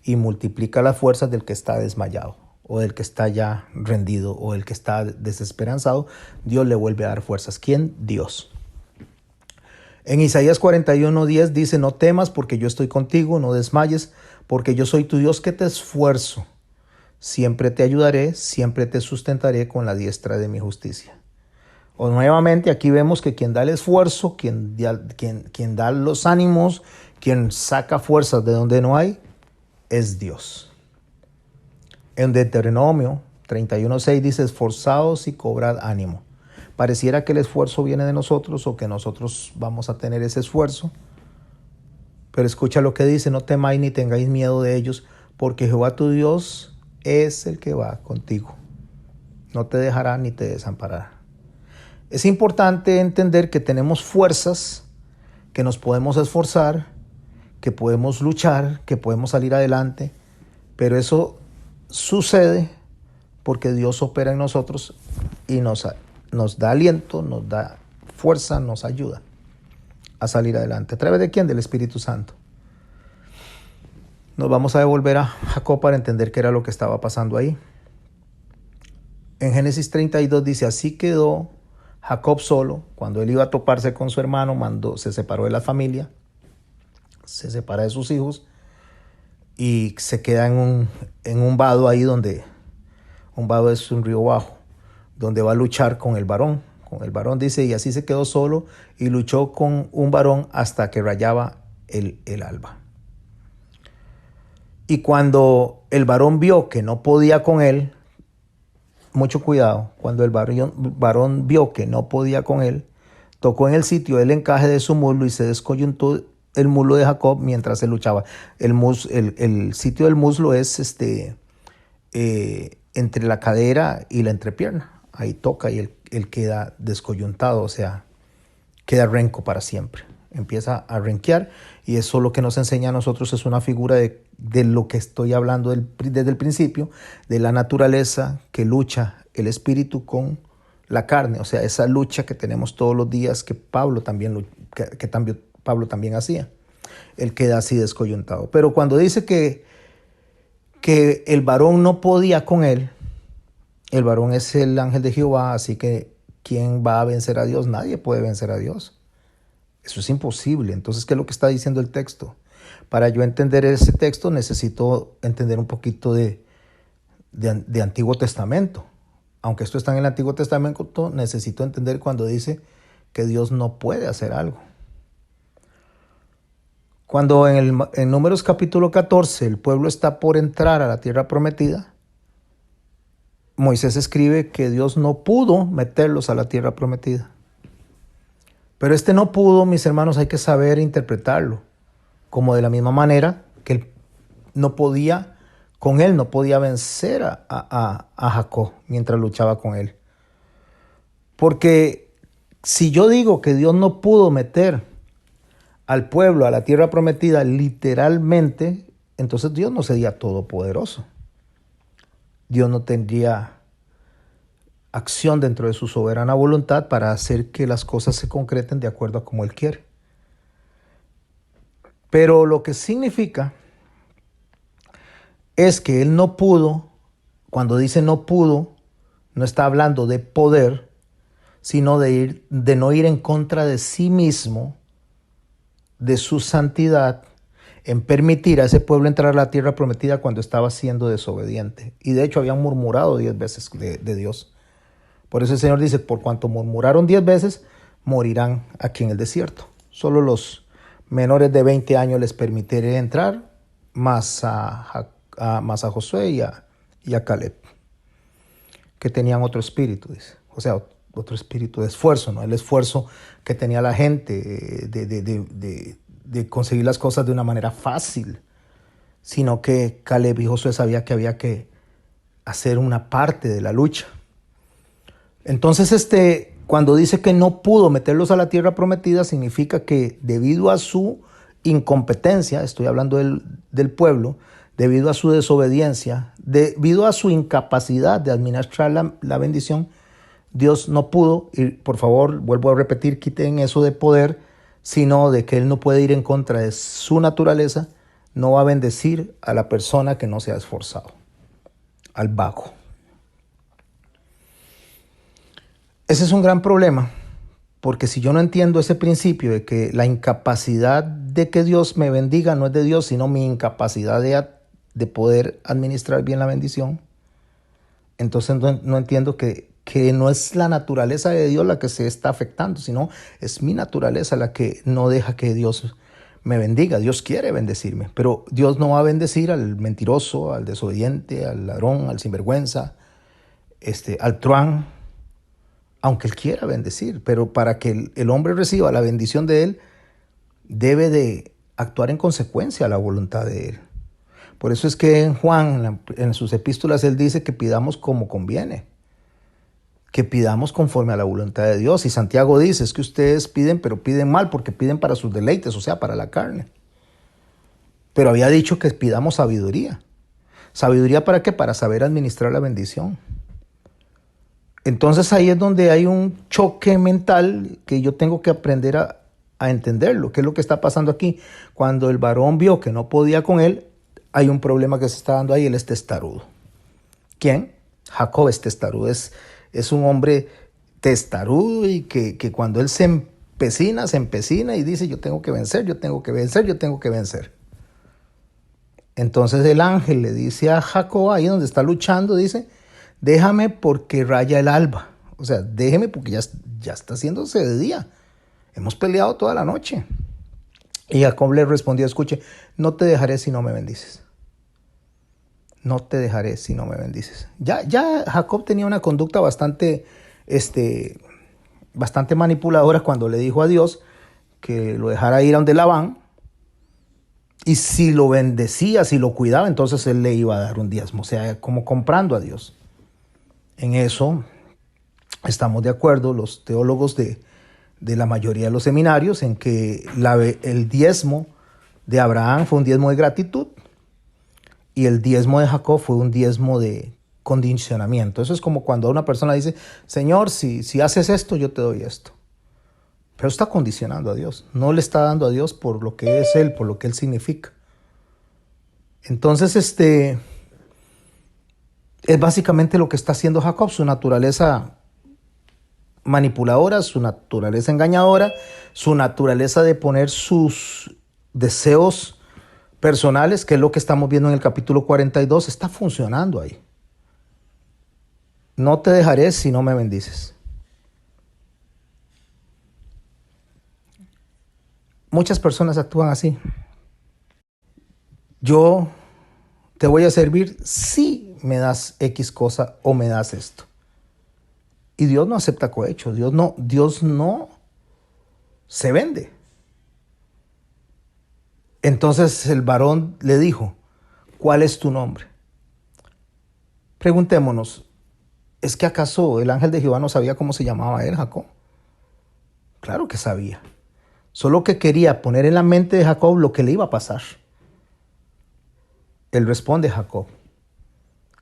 y multiplica las fuerzas del que está desmayado o del que está ya rendido o del que está desesperanzado. Dios le vuelve a dar fuerzas. ¿Quién? Dios. En Isaías 41:10 dice, no temas porque yo estoy contigo, no desmayes porque yo soy tu Dios que te esfuerzo. Siempre te ayudaré, siempre te sustentaré con la diestra de mi justicia. O nuevamente aquí vemos que quien da el esfuerzo, quien da los ánimos, quien saca fuerzas de donde no hay, es Dios. En Deuteronomio 31:6 dice, esforzaos y cobrad ánimo. Pareciera que el esfuerzo viene de nosotros o que nosotros vamos a tener ese esfuerzo. Pero escucha lo que dice, no temáis ni tengáis miedo de ellos, porque Jehová tu Dios es el que va contigo. No te dejará ni te desamparará. Es importante entender que tenemos fuerzas, que nos podemos esforzar, que podemos luchar, que podemos salir adelante, pero eso sucede porque Dios opera en nosotros y nos da aliento, nos da fuerza, nos ayuda a salir adelante. ¿A través de quién? Del Espíritu Santo. Nos vamos a devolver a Jacob para entender qué era lo que estaba pasando ahí. En Génesis 32 dice, así quedó Jacob solo. Cuando él iba a toparse con su hermano, se separó de la familia, se separa de sus hijos y se queda en un vado ahí donde, un vado es un río bajo, donde va a luchar con el varón. Con el varón dice, y así se quedó solo y luchó con un varón hasta que rayaba el alba. Y cuando el varón vio que no podía con él, mucho cuidado, cuando el varón vio que no podía con él, tocó en el sitio el encaje de su muslo y se descoyuntó el muslo de Jacob mientras él luchaba. El sitio del muslo es entre la cadera y la entrepierna. Ahí toca y él queda descoyuntado, o sea, queda renco para siempre. Empieza a renquear y eso lo que nos enseña a nosotros es una figura de lo que estoy hablando desde el principio, de la naturaleza que lucha el espíritu con la carne, o sea, esa lucha que tenemos todos los días que Pablo también hacía. Él queda así descoyuntado. Pero cuando dice que el varón no podía con él, el varón es el ángel de Jehová, así que ¿quién va a vencer a Dios? Nadie puede vencer a Dios. Eso es imposible. Entonces, ¿qué es lo que está diciendo el texto? Para yo entender ese texto necesito entender un poquito de Antiguo Testamento. Aunque esto está en el Antiguo Testamento, necesito entender cuando dice que Dios no puede hacer algo. Cuando en Números capítulo 14 el pueblo está por entrar a la tierra prometida, Moisés escribe que Dios no pudo meterlos a la tierra prometida. Pero no pudo, mis hermanos, hay que saber interpretarlo. Como de la misma manera que él no podía vencer a Jacob mientras luchaba con él. Porque si yo digo que Dios no pudo meter al pueblo a la tierra prometida literalmente, entonces Dios no sería todopoderoso. Dios no tendría acción dentro de su soberana voluntad para hacer que las cosas se concreten de acuerdo a como Él quiere. Pero lo que significa es que él no pudo, cuando dice no pudo, no está hablando de poder, sino de no ir en contra de sí mismo, de su santidad, en permitir a ese pueblo entrar a la tierra prometida cuando estaba siendo desobediente. Y de hecho habían murmurado 10 veces de Dios. Por eso el Señor dice, por cuanto murmuraron 10 veces, morirán aquí en el desierto. Solo los menores de 20 años les permitiré entrar, más a Josué y a Caleb, que tenían otro espíritu, dice. O sea, otro espíritu de esfuerzo, no el esfuerzo que tenía la gente de conseguir las cosas de una manera fácil, sino que Caleb y Josué sabían que había que hacer una parte de la lucha. Entonces, cuando dice que no pudo meterlos a la tierra prometida, significa que debido a su incompetencia, estoy hablando del pueblo, debido a su desobediencia, debido a su incapacidad de administrar la bendición, Dios no pudo, y por favor, vuelvo a repetir, quiten eso de poder, sino de que Él no puede ir en contra de su naturaleza, no va a bendecir a la persona que no se ha esforzado, al vago. Ese es un gran problema, porque si yo no entiendo ese principio de que la incapacidad de que Dios me bendiga no es de Dios, sino mi incapacidad de poder administrar bien la bendición, entonces no entiendo que no es la naturaleza de Dios la que se está afectando, sino es mi naturaleza la que no deja que Dios me bendiga. Dios quiere bendecirme, pero Dios no va a bendecir al mentiroso, al desobediente, al ladrón, al sinvergüenza, al truán, aunque Él quiera bendecir. Pero para que el hombre reciba la bendición de Él, debe de actuar en consecuencia a la voluntad de Él. Por eso es que en Juan, en sus epístolas, él dice que pidamos como conviene, que pidamos conforme a la voluntad de Dios. Y Santiago dice, es que ustedes piden, pero piden mal, porque piden para sus deleites, o sea, para la carne. Pero había dicho que pidamos sabiduría. ¿Sabiduría para qué? Para saber administrar la bendición. Entonces ahí es donde hay un choque mental que yo tengo que aprender a entenderlo. ¿Qué es lo que está pasando aquí? Cuando el varón vio que no podía con él, hay un problema que se está dando ahí, él es testarudo. ¿Quién? Jacob es testarudo, es un hombre testarudo y que cuando él se empecina y dice, yo tengo que vencer, yo tengo que vencer, yo tengo que vencer. Entonces el ángel le dice a Jacob, ahí donde está luchando, dice, déjame porque raya el alba. O sea, déjeme porque ya está haciéndose de día. Hemos peleado toda la noche. Y Jacob le respondió, escuche, no te dejaré si no me bendices. No te dejaré si no me bendices. Ya Jacob tenía una conducta bastante manipuladora cuando le dijo a Dios que lo dejara ir a donde Labán. Y si lo bendecía, si lo cuidaba, entonces él le iba a dar un diezmo. O sea, como comprando a Dios. En eso estamos de acuerdo los teólogos de la mayoría de los seminarios en que el diezmo de Abraham fue un diezmo de gratitud y el diezmo de Jacob fue un diezmo de condicionamiento. Eso es como cuando una persona dice, Señor, si haces esto, yo te doy esto. Pero está condicionando a Dios. No le está dando a Dios por lo que es Él, por lo que Él significa. Entonces, es básicamente lo que está haciendo Jacob, su naturaleza manipuladora, su naturaleza engañadora, su naturaleza de poner sus deseos personales, que es lo que estamos viendo en el capítulo 42, está funcionando ahí. No te dejaré si no me bendices. Muchas personas actúan así. Yo te voy a servir si me das X cosa o me das esto. Y Dios no acepta cohecho. Dios no se vende. Entonces el varón le dijo, ¿cuál es tu nombre? Preguntémonos, ¿es que acaso el ángel de Jehová no sabía cómo se llamaba él, Jacob? Claro que sabía. Solo que quería poner en la mente de Jacob lo que le iba a pasar. Él responde, Jacob.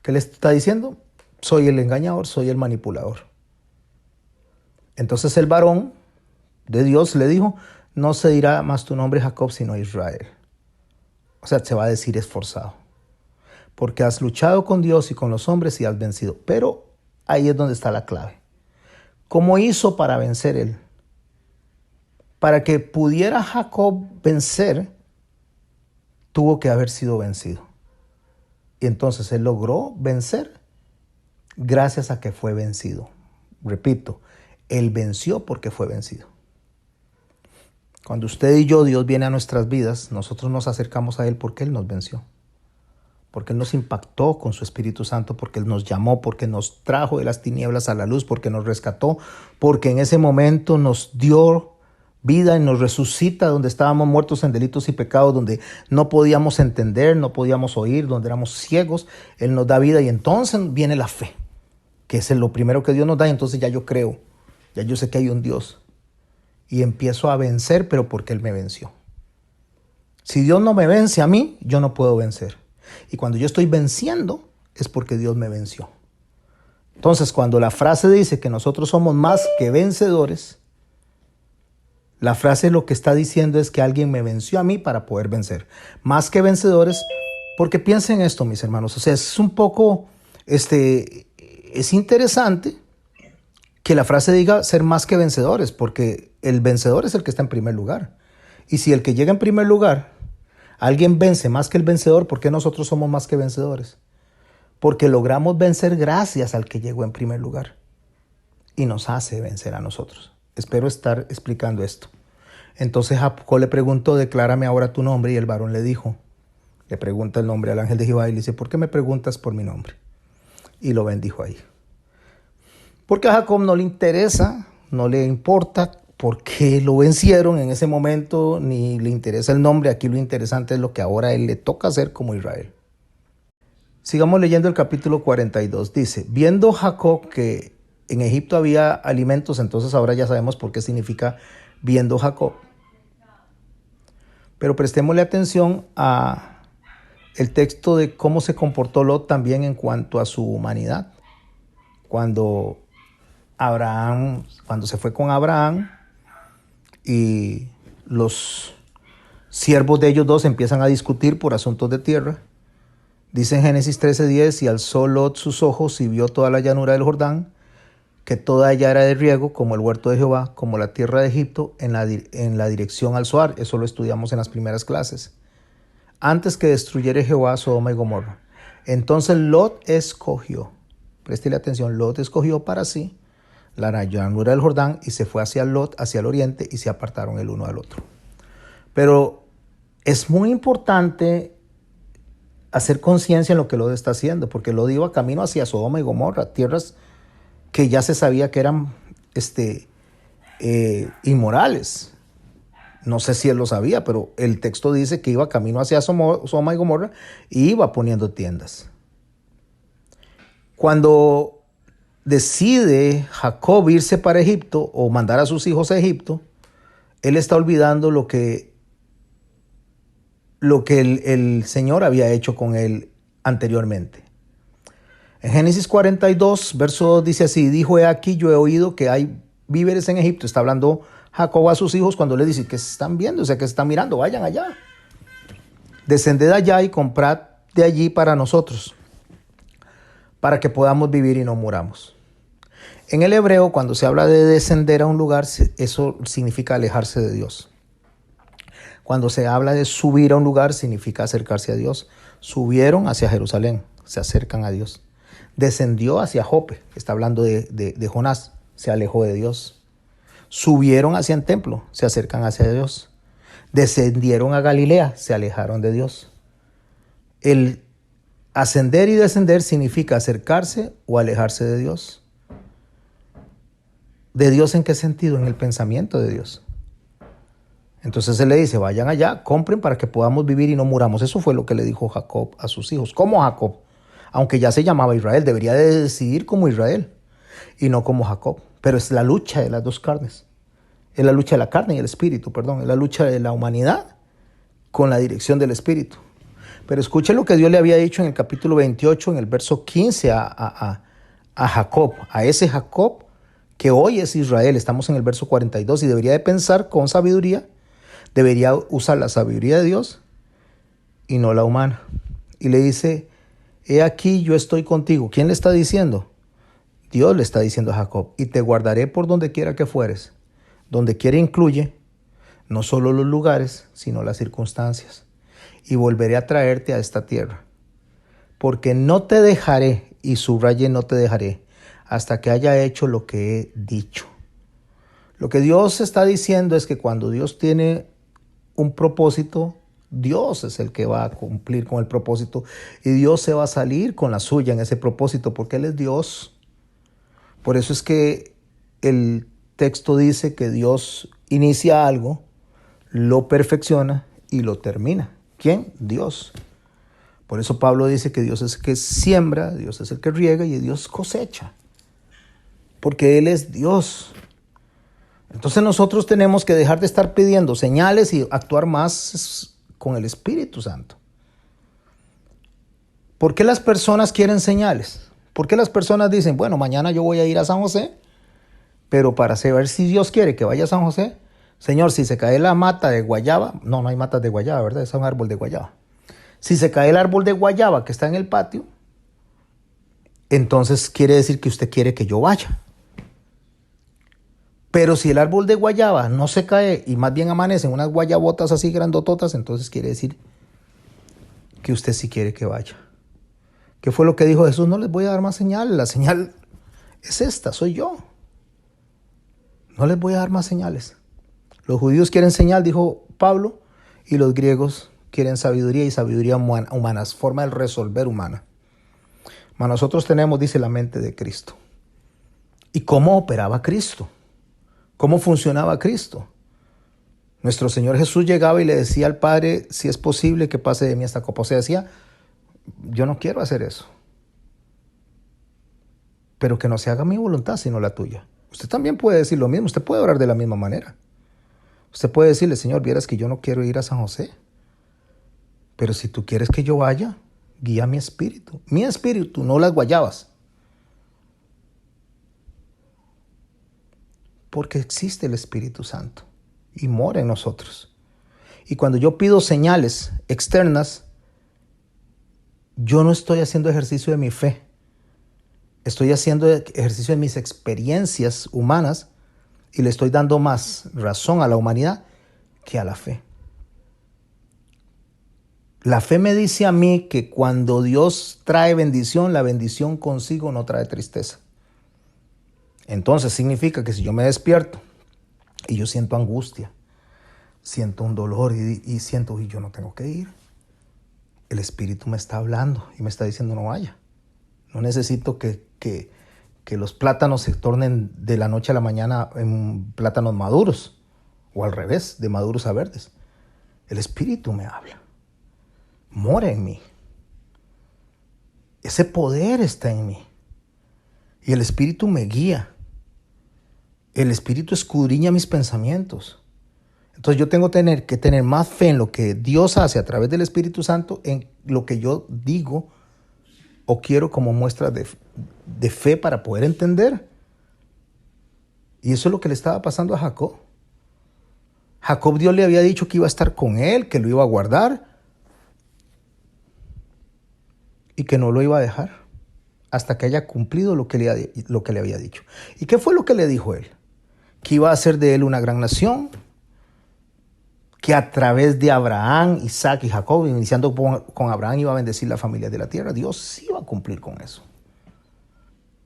¿Qué le está diciendo? Soy el engañador, soy el manipulador. Entonces el varón de Dios le dijo, no se dirá más tu nombre Jacob, sino Israel. O sea, se va a decir esforzado. porque has luchado con Dios y con los hombres y has vencido. Pero ahí es donde está la clave. ¿Cómo hizo para vencer él? Para que pudiera Jacob vencer, tuvo que haber sido vencido. Y entonces él logró vencer gracias a que fue vencido. Repito, él venció porque fue vencido. Cuando usted y yo, Dios viene a nuestras vidas, nosotros nos acercamos a Él porque Él nos venció. Porque Él nos impactó con su Espíritu Santo, porque Él nos llamó, porque nos trajo de las tinieblas a la luz, porque nos rescató, porque en ese momento nos dio vida y nos resucita donde estábamos muertos en delitos y pecados, donde no podíamos entender, no podíamos oír, donde éramos ciegos. Él nos da vida y entonces viene la fe, que es lo primero que Dios nos da, y entonces ya yo creo, ya yo sé que hay un Dios. Y empiezo a vencer, pero porque Él me venció. Si Dios no me vence a mí, yo no puedo vencer. Y cuando yo estoy venciendo, es porque Dios me venció. Entonces, cuando la frase dice que nosotros somos más que vencedores, la frase lo que está diciendo es que alguien me venció a mí para poder vencer. Más que vencedores, porque piensen esto, mis hermanos. O sea, es un poco, es interesante que la frase diga ser más que vencedores, porque el vencedor es el que está en primer lugar. Y si el que llega en primer lugar, alguien vence más que el vencedor, ¿por qué nosotros somos más que vencedores? Porque logramos vencer gracias al que llegó en primer lugar y nos hace vencer a nosotros. Espero estar explicando esto. Entonces Jacob le preguntó, declárame ahora tu nombre, y el varón le dijo, le pregunta el nombre al ángel de Jehová y le dice, ¿por qué me preguntas por mi nombre? Y lo bendijo ahí. Porque a Jacob no le interesa, no le importa por qué lo vencieron en ese momento, ni le interesa el nombre. Aquí lo interesante es lo que ahora a él le toca hacer como Israel. Sigamos leyendo el capítulo 42. Dice, viendo Jacob que en Egipto había alimentos, entonces ahora ya sabemos por qué significa viendo Jacob. Pero prestémosle atención a el texto de cómo se comportó Lot también en cuanto a su humanidad. Cuando se fue con Abraham y los siervos de ellos dos empiezan a discutir por asuntos de tierra. Dice en Génesis 13:10, y alzó Lot sus ojos y vio toda la llanura del Jordán, que toda ella era de riego, como el huerto de Jehová, como la tierra de Egipto, en la dirección al Zoar. Eso lo estudiamos en las primeras clases. Antes que destruyere Jehová Sodoma y Gomorra. Entonces Lot escogió, préstele atención, Lot escogió para sí la llanura del Jordán y se fue hacia Lot, hacia el oriente, y se apartaron el uno al otro. Pero es muy importante hacer conciencia en lo que Lot está haciendo, porque Lot iba camino hacia Sodoma y Gomorra, tierras que ya se sabía que eran inmorales. No sé si él lo sabía, pero el texto dice que iba camino hacia Sodoma y Gomorra y iba poniendo tiendas. Cuando decide Jacob irse para Egipto o mandar a sus hijos a Egipto, él está olvidando lo que el Señor había hecho con él anteriormente. En Génesis 42, verso 2 dice así, dijo, he aquí, yo he oído que hay víveres en Egipto. Está hablando Jacob a sus hijos cuando le dice que se están viendo, o sea, que se están mirando, vayan allá. Descended allá y comprad de allí para nosotros, para que podamos vivir y no muramos. En el hebreo, cuando se habla de descender a un lugar, eso significa alejarse de Dios. Cuando se habla de subir a un lugar, significa acercarse a Dios. Subieron hacia Jerusalén, se acercan a Dios. Descendió hacia Jope, está hablando de Jonás, se alejó de Dios. Subieron hacia el templo, se acercan hacia Dios. Descendieron a Galilea, se alejaron de Dios. El ascender y descender significa acercarse o alejarse de Dios. ¿De Dios en qué sentido? En el pensamiento de Dios. Entonces él le dice, vayan allá, compren para que podamos vivir y no muramos. Eso fue lo que le dijo Jacob a sus hijos. ¿Cómo Jacob? Aunque ya se llamaba Israel, debería de decidir como Israel y no como Jacob. Pero es la lucha de las dos carnes. Es la lucha de la carne y el espíritu, perdón. Es la lucha de la humanidad con la dirección del espíritu. Pero escuche lo que Dios le había dicho en el capítulo 28, en el verso 15 a Jacob, a ese Jacob que hoy es Israel. Estamos en el verso 42 y debería de pensar con sabiduría, debería usar la sabiduría de Dios y no la humana. Y le dice, he aquí yo estoy contigo. ¿Quién le está diciendo? Dios le está diciendo a Jacob, y te guardaré por donde quiera que fueres. Donde quiera incluye no solo los lugares, sino las circunstancias. Y volveré a traerte a esta tierra. Porque no te dejaré, y subraye no te dejaré, hasta que haya hecho lo que he dicho. Lo que Dios está diciendo es que cuando Dios tiene un propósito, Dios es el que va a cumplir con el propósito y Dios se va a salir con la suya en ese propósito porque Él es Dios. Por eso es que el texto dice que Dios inicia algo, lo perfecciona y lo termina. ¿Quién? Dios. Por eso Pablo dice que Dios es el que siembra, Dios es el que riega y Dios cosecha. Porque Él es Dios. Entonces nosotros tenemos que dejar de estar pidiendo señales y actuar más con el Espíritu Santo. ¿Por qué las personas quieren señales? ¿Por qué las personas dicen, bueno, mañana yo voy a ir a San José, pero para saber si Dios quiere que vaya a San José, Señor, si se cae la mata de guayaba, no hay matas de guayaba, ¿verdad? Es un árbol de guayaba. Si se cae el árbol de guayaba que está en el patio, entonces quiere decir que usted quiere que yo vaya. Pero si el árbol de guayaba no se cae y más bien amanecen unas guayabotas así grandototas, entonces quiere decir que usted sí quiere que vaya. ¿Qué fue lo que dijo Jesús? No les voy a dar más señales. La señal es esta, soy yo. No les voy a dar más señales. Los judíos quieren señal, dijo Pablo, y los griegos quieren sabiduría y sabiduría humana, forma de resolver humana. Mas nosotros tenemos, dice, la mente de Cristo. ¿Y cómo operaba Cristo? ¿Cómo funcionaba Cristo? Nuestro Señor Jesús llegaba y le decía al Padre, si es posible que pase de mí esta copa. O sea, decía, yo no quiero hacer eso. Pero que no se haga mi voluntad, sino la tuya. Usted también puede decir lo mismo, usted puede orar de la misma manera. Usted puede decirle, Señor, vieras que yo no quiero ir a San José. Pero si tú quieres que yo vaya, guía mi espíritu. Mi espíritu, no las guayabas. Porque existe el Espíritu Santo y mora en nosotros. Y cuando yo pido señales externas, yo no estoy haciendo ejercicio de mi fe. Estoy haciendo ejercicio de mis experiencias humanas y le estoy dando más razón a la humanidad que a la fe. La fe me dice a mí que cuando Dios trae bendición, la bendición consigo no trae tristeza. Entonces significa que si yo me despierto y yo siento angustia, siento un dolor y siento que yo no tengo que ir, el Espíritu me está hablando y me está diciendo no vaya. No necesito que los plátanos se tornen de la noche a la mañana en plátanos maduros o al revés, de maduros a verdes. El Espíritu me habla, mora en mí. Ese poder está en mí y el Espíritu me guía. El Espíritu escudriña mis pensamientos. Entonces yo tengo que tener más fe en lo que Dios hace a través del Espíritu Santo, en lo que yo digo o quiero como muestra de fe para poder entender. Y eso es lo que le estaba pasando a Jacob. Jacob, Dios le había dicho que iba a estar con él, que lo iba a guardar y que no lo iba a dejar hasta que haya cumplido lo que le había dicho. ¿Y qué fue lo que le dijo él? Que iba a hacer de él una gran nación, que a través de Abraham, Isaac y Jacob, iniciando con Abraham, iba a bendecir la familia de la tierra. Dios sí iba a cumplir con eso.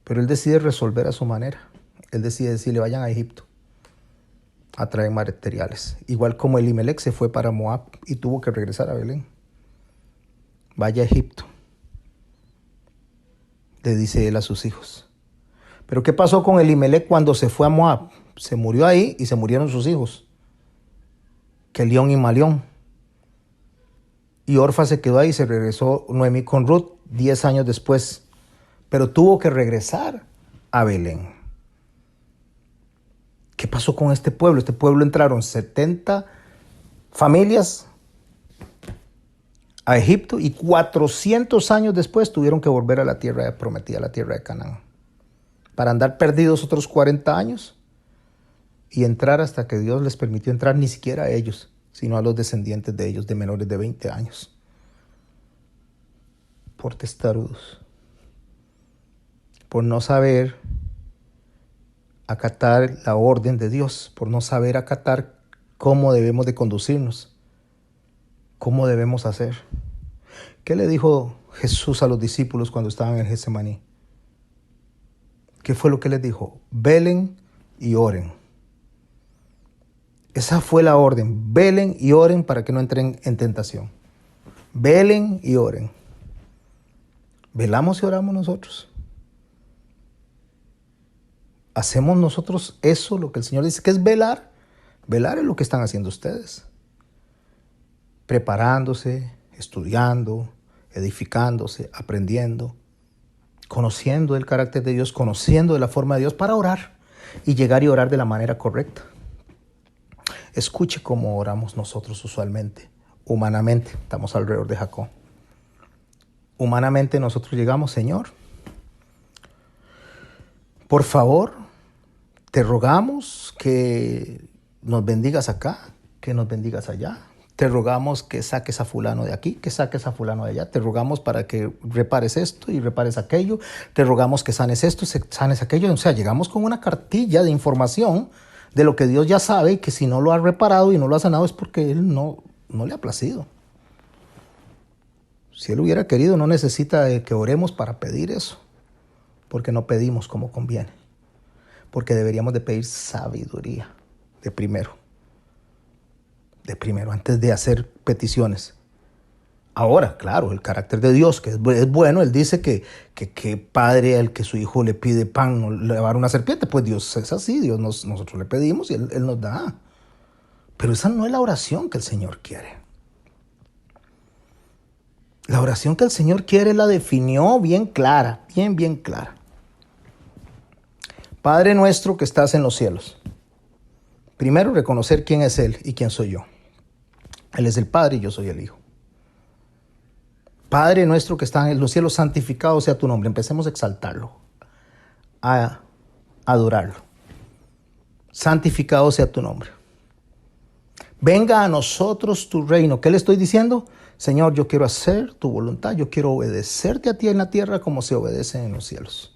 Pero él decide resolver a su manera. Él decide decirle, vayan a Egipto a traer materiales. Igual como Elimelech se fue para Moab y tuvo que regresar a Belén. Vaya a Egipto, le dice él a sus hijos. Pero ¿qué pasó con Elimelech cuando se fue a Moab? Se murió ahí y se murieron sus hijos, Kelión y Malión. Y Orfa se quedó ahí y se regresó Noemí con Ruth 10 años después. Pero tuvo que regresar a Belén. ¿Qué pasó con este pueblo? Este pueblo entraron 70 familias a Egipto y 400 años después tuvieron que volver a la tierra prometida, la tierra de Canaán, para andar perdidos otros 40 años y entrar hasta que Dios les permitió entrar, ni siquiera a ellos, sino a los descendientes de ellos de menores de 20 años. por testarudos, por no saber acatar la orden de Dios, por no saber acatar cómo debemos de conducirnos, cómo debemos hacer. ¿Qué le dijo Jesús a los discípulos cuando estaban en Getsemaní? ¿Qué fue lo que les dijo? Velen y oren. Esa fue la orden. Velen y oren para que no entren en tentación. Velen y oren. ¿Velamos y oramos nosotros? ¿Hacemos nosotros eso, lo que el Señor dice que es velar? Velar es lo que están haciendo ustedes. Preparándose, estudiando, edificándose, aprendiendo, conociendo el carácter de Dios, conociendo de la forma de Dios para orar y llegar y orar de la manera correcta. Escuche cómo oramos nosotros usualmente, humanamente. Estamos alrededor de Jacob. Humanamente nosotros llegamos, Señor, por favor, te rogamos que nos bendigas acá, que nos bendigas allá. Te rogamos que saques a fulano de aquí, que saques a fulano de allá. Te rogamos para que repares esto y repares aquello. Te rogamos que sanes esto y sanes aquello. O sea, llegamos con una cartilla de información de lo que Dios ya sabe y que si no lo ha reparado y no lo ha sanado es porque Él no le ha placido. Si Él hubiera querido, no necesita que oremos para pedir eso, porque no pedimos como conviene, porque deberíamos de pedir sabiduría de primero, antes de hacer peticiones. Ahora, claro, el carácter de Dios, que es bueno, Él dice que padre al que su hijo le pide pan no le va a dar una serpiente. Pues Dios es así, nosotros le pedimos y Él nos da. Pero esa no es la oración que el Señor quiere. La oración que el Señor quiere la definió bien clara, bien clara. Padre nuestro que estás en los cielos. Primero, reconocer quién es Él y quién soy yo. Él es el Padre y yo soy el Hijo. Padre nuestro que está en los cielos, santificado sea tu nombre. Empecemos a exaltarlo, a adorarlo. Santificado sea tu nombre. Venga a nosotros tu reino. ¿Qué le estoy diciendo? Señor, yo quiero hacer tu voluntad. Yo quiero obedecerte a ti en la tierra como se obedece en los cielos.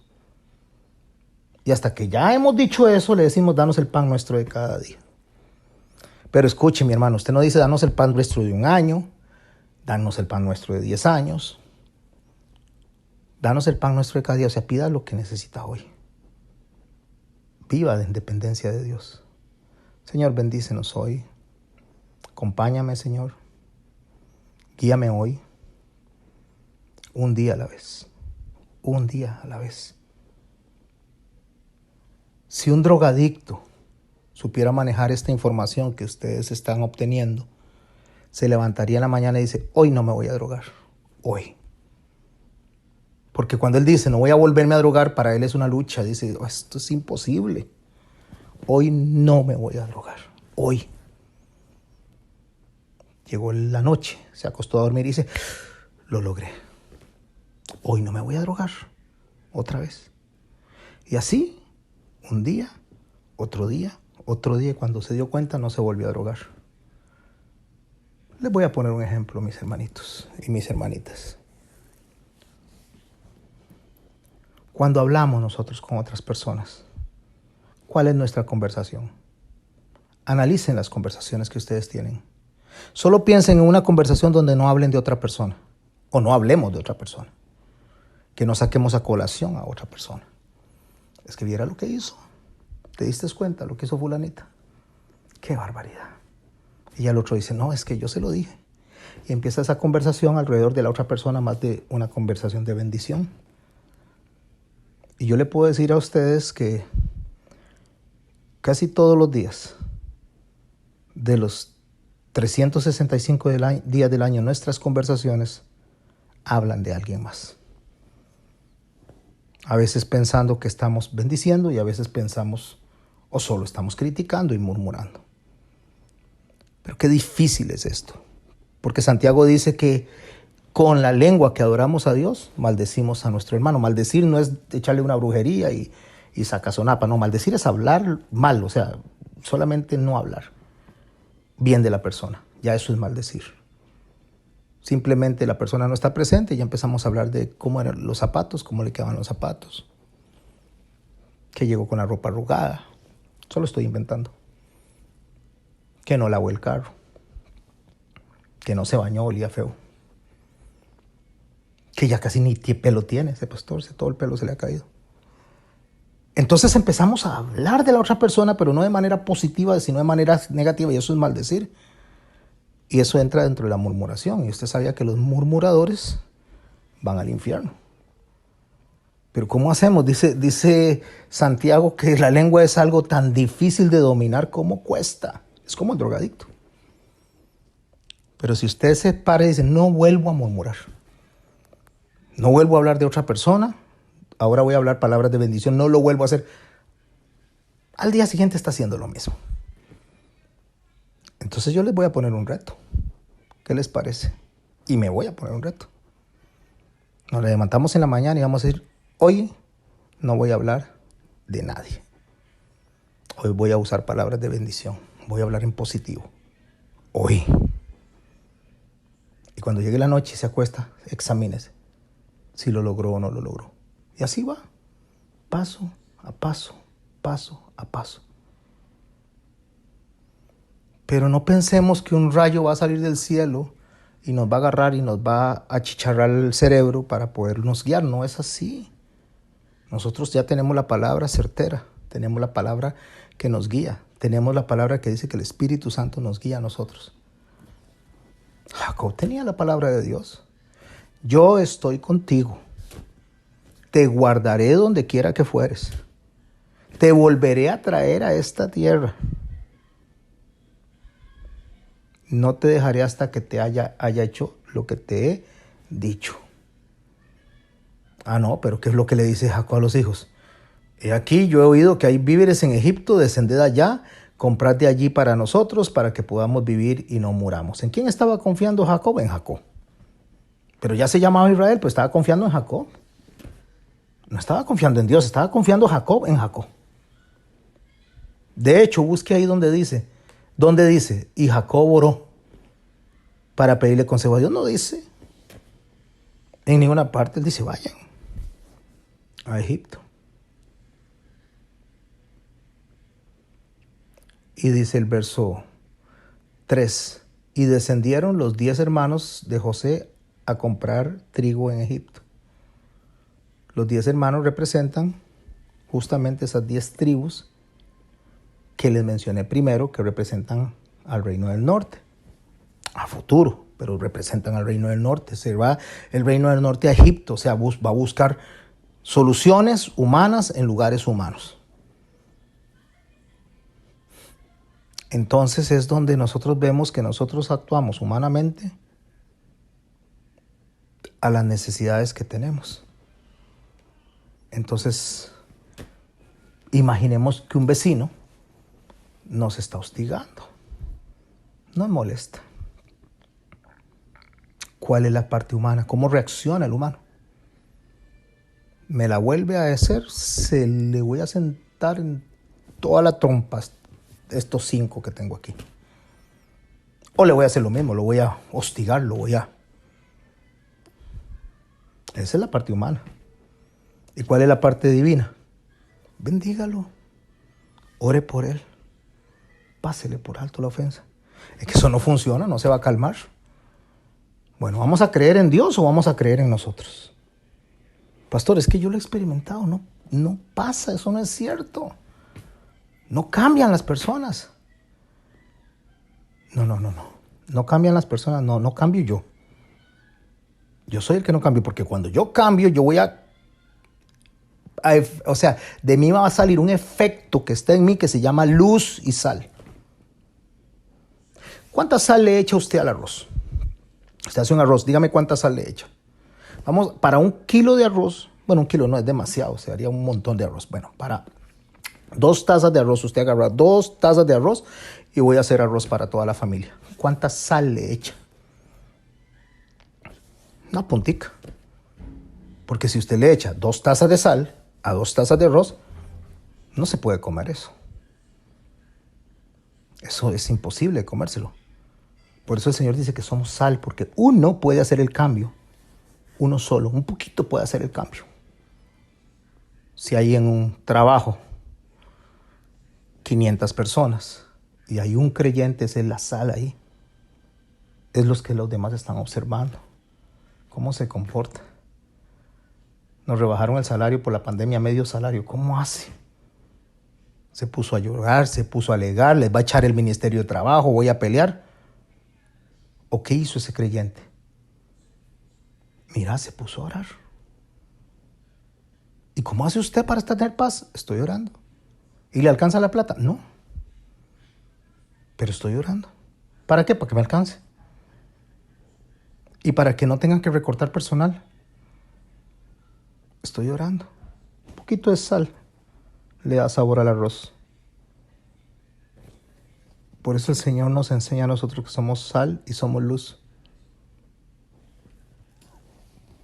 Y hasta que ya hemos dicho eso, le decimos, danos el pan nuestro de cada día. Pero escuche, mi hermano, usted no dice, danos el pan nuestro de un año, danos el pan nuestro de 10 años. Danos el pan nuestro de cada día. O sea, pida lo que necesita hoy. Viva de independencia de Dios. Señor, bendícenos hoy. Acompáñame, Señor. Guíame hoy. Un día a la vez. Un día a la vez. Si un drogadicto supiera manejar esta información que ustedes están obteniendo, se levantaría en la mañana y dice, hoy no me voy a drogar. Hoy. Porque cuando él dice, no voy a volverme a drogar, para él es una lucha. Dice, esto es imposible. Hoy no me voy a drogar. Hoy. Llegó la noche, se acostó a dormir y dice, lo logré. Hoy no me voy a drogar. Otra vez. Y así, un día, otro día, y cuando se dio cuenta no se volvió a drogar. Les voy a poner un ejemplo, mis hermanitos y mis hermanitas. Cuando hablamos nosotros con otras personas, ¿cuál es nuestra conversación? Analicen las conversaciones que ustedes tienen. Solo piensen en una conversación donde no hablen de otra persona o no hablemos de otra persona. Que no saquemos a colación a otra persona. Es que viera lo que hizo. ¿Te diste cuenta lo que hizo fulanita? ¡Qué barbaridad! Y ya el otro dice, no, es que yo se lo dije. Y empieza esa conversación alrededor de la otra persona, más de una conversación de bendición. Y yo le puedo decir a ustedes que casi todos los días, de los 365 días del año, nuestras conversaciones hablan de alguien más. A veces pensando que estamos bendiciendo y a veces pensamos o solo estamos criticando y murmurando. Pero qué difícil es esto. Porque Santiago dice que con la lengua que adoramos a Dios, maldecimos a nuestro hermano. Maldecir no es echarle una brujería y sacazonapa. No, maldecir es hablar mal. O sea, solamente no hablar bien de la persona. Ya eso es maldecir. Simplemente la persona no está presente y ya empezamos a hablar de cómo eran los zapatos, cómo le quedaban los zapatos, que llegó con la ropa arrugada. Solo estoy inventando. Que no lavó el carro. Que no se bañó, olía feo. Que ya casi ni pelo tiene ese pastor, todo el pelo se le ha caído. Entonces empezamos a hablar de la otra persona, pero no de manera positiva, sino de manera negativa, y eso es maldecir. Y eso entra dentro de la murmuración. Y usted sabía que los murmuradores van al infierno. Pero ¿cómo hacemos? Dice Santiago que la lengua es algo tan difícil de dominar como cuesta. Es como el drogadicto. Pero si usted se para y dice, no vuelvo a murmurar, no vuelvo a hablar de otra persona, ahora voy a hablar palabras de bendición, no lo vuelvo a hacer, al día siguiente está haciendo lo mismo. Entonces yo les voy a poner un reto. ¿Qué les parece? Y me voy a poner un reto. Nos levantamos en la mañana y vamos a decir, hoy no voy a hablar de nadie. Hoy voy a usar palabras de bendición. Voy a hablar en positivo. Hoy. Y cuando llegue la noche y se acuesta, examínese si lo logró o no lo logró. Y así va, paso a paso, paso a paso. Pero no pensemos que un rayo va a salir del cielo y nos va a agarrar y nos va a achicharrar el cerebro para podernos guiar. No es así. Nosotros ya tenemos la palabra certera, tenemos la palabra que nos guía, tenemos la palabra que dice que el Espíritu Santo nos guía a nosotros. Jacob tenía la palabra de Dios. Yo estoy contigo. Te guardaré donde quiera que fueres. Te volveré a traer a esta tierra. No te dejaré hasta que te haya hecho lo que te he dicho. Ah, no, pero ¿qué es lo que le dice Jacob a los hijos? He aquí, yo he oído que hay víveres en Egipto, descended allá, comprad de allí para nosotros, para que podamos vivir y no muramos. ¿En quién estaba confiando Jacob? En Jacob. Pero ya se llamaba Israel, pues estaba confiando en Jacob. No estaba confiando en Dios, estaba confiando Jacob en Jacob. De hecho, busque ahí donde dice, y Jacob oró para pedirle consejo a Dios. No dice en ninguna parte, él dice, vayan a Egipto. Y dice el verso 3, y descendieron los 10 hermanos de José a comprar trigo en Egipto. Los 10 hermanos representan justamente esas 10 tribus que les mencioné primero, que representan al reino del norte, a futuro, pero representan al reino del norte. Se va el reino del norte a Egipto, o sea, va a buscar soluciones humanas en lugares humanos. Entonces es donde nosotros vemos que nosotros actuamos humanamente a las necesidades que tenemos. Entonces, imaginemos que un vecino nos está hostigando, nos molesta. ¿Cuál es la parte humana? ¿Cómo reacciona el humano? ¿Me la vuelve a hacer? Se le voy a sentar en toda la trompa estos 5 que tengo aquí. O le voy a hacer lo mismo, lo voy a hostigar, Esa es la parte humana. ¿Y cuál es la parte divina? Bendígalo, ore por él, pásele por alto la ofensa. Es que eso no funciona, no se va a calmar. Bueno, ¿vamos a creer en Dios o vamos a creer en nosotros? Pastor, es que yo lo he experimentado, no pasa, eso no es cierto. No cambian las personas. No cambian las personas, no cambio yo. Yo soy el que no cambio, porque cuando yo cambio, yo voy o sea, de mí va a salir un efecto que está en mí que se llama luz y sal. ¿Cuánta sal le echa usted al arroz? Usted hace un arroz, dígame cuánta sal le echa. Vamos, para 1 kilo de arroz, bueno, 1 kilo no es demasiado, se haría un montón de arroz. Bueno, para 2 tazas de arroz, usted agarra 2 tazas de arroz y voy a hacer arroz para toda la familia. ¿Cuánta sal le echa? Una puntica. Porque si usted le echa 2 tazas de sal a 2 tazas de arroz, no se puede comer eso. Eso es imposible comérselo. Por eso el Señor dice que somos sal, porque uno puede hacer el cambio. Uno solo, un poquito puede hacer el cambio. Si hay en un trabajo 500 personas y hay un creyente, esa es la sal ahí. Es los que los demás están observando. ¿Cómo se comporta? Nos rebajaron el salario por la pandemia, medio salario. ¿Cómo hace? Se puso a llorar, se puso a alegar, les va a echar el ministerio de trabajo, voy a pelear. ¿O qué hizo ese creyente? Mira, se puso a orar. ¿Y cómo hace usted para tener paz? Estoy orando. ¿Y le alcanza la plata? No. Pero estoy orando. ¿Para qué? Para que me alcance. Y para que no tengan que recortar personal. Estoy orando. Un poquito de sal le da sabor al arroz. Por eso el Señor nos enseña a nosotros que somos sal y somos luz.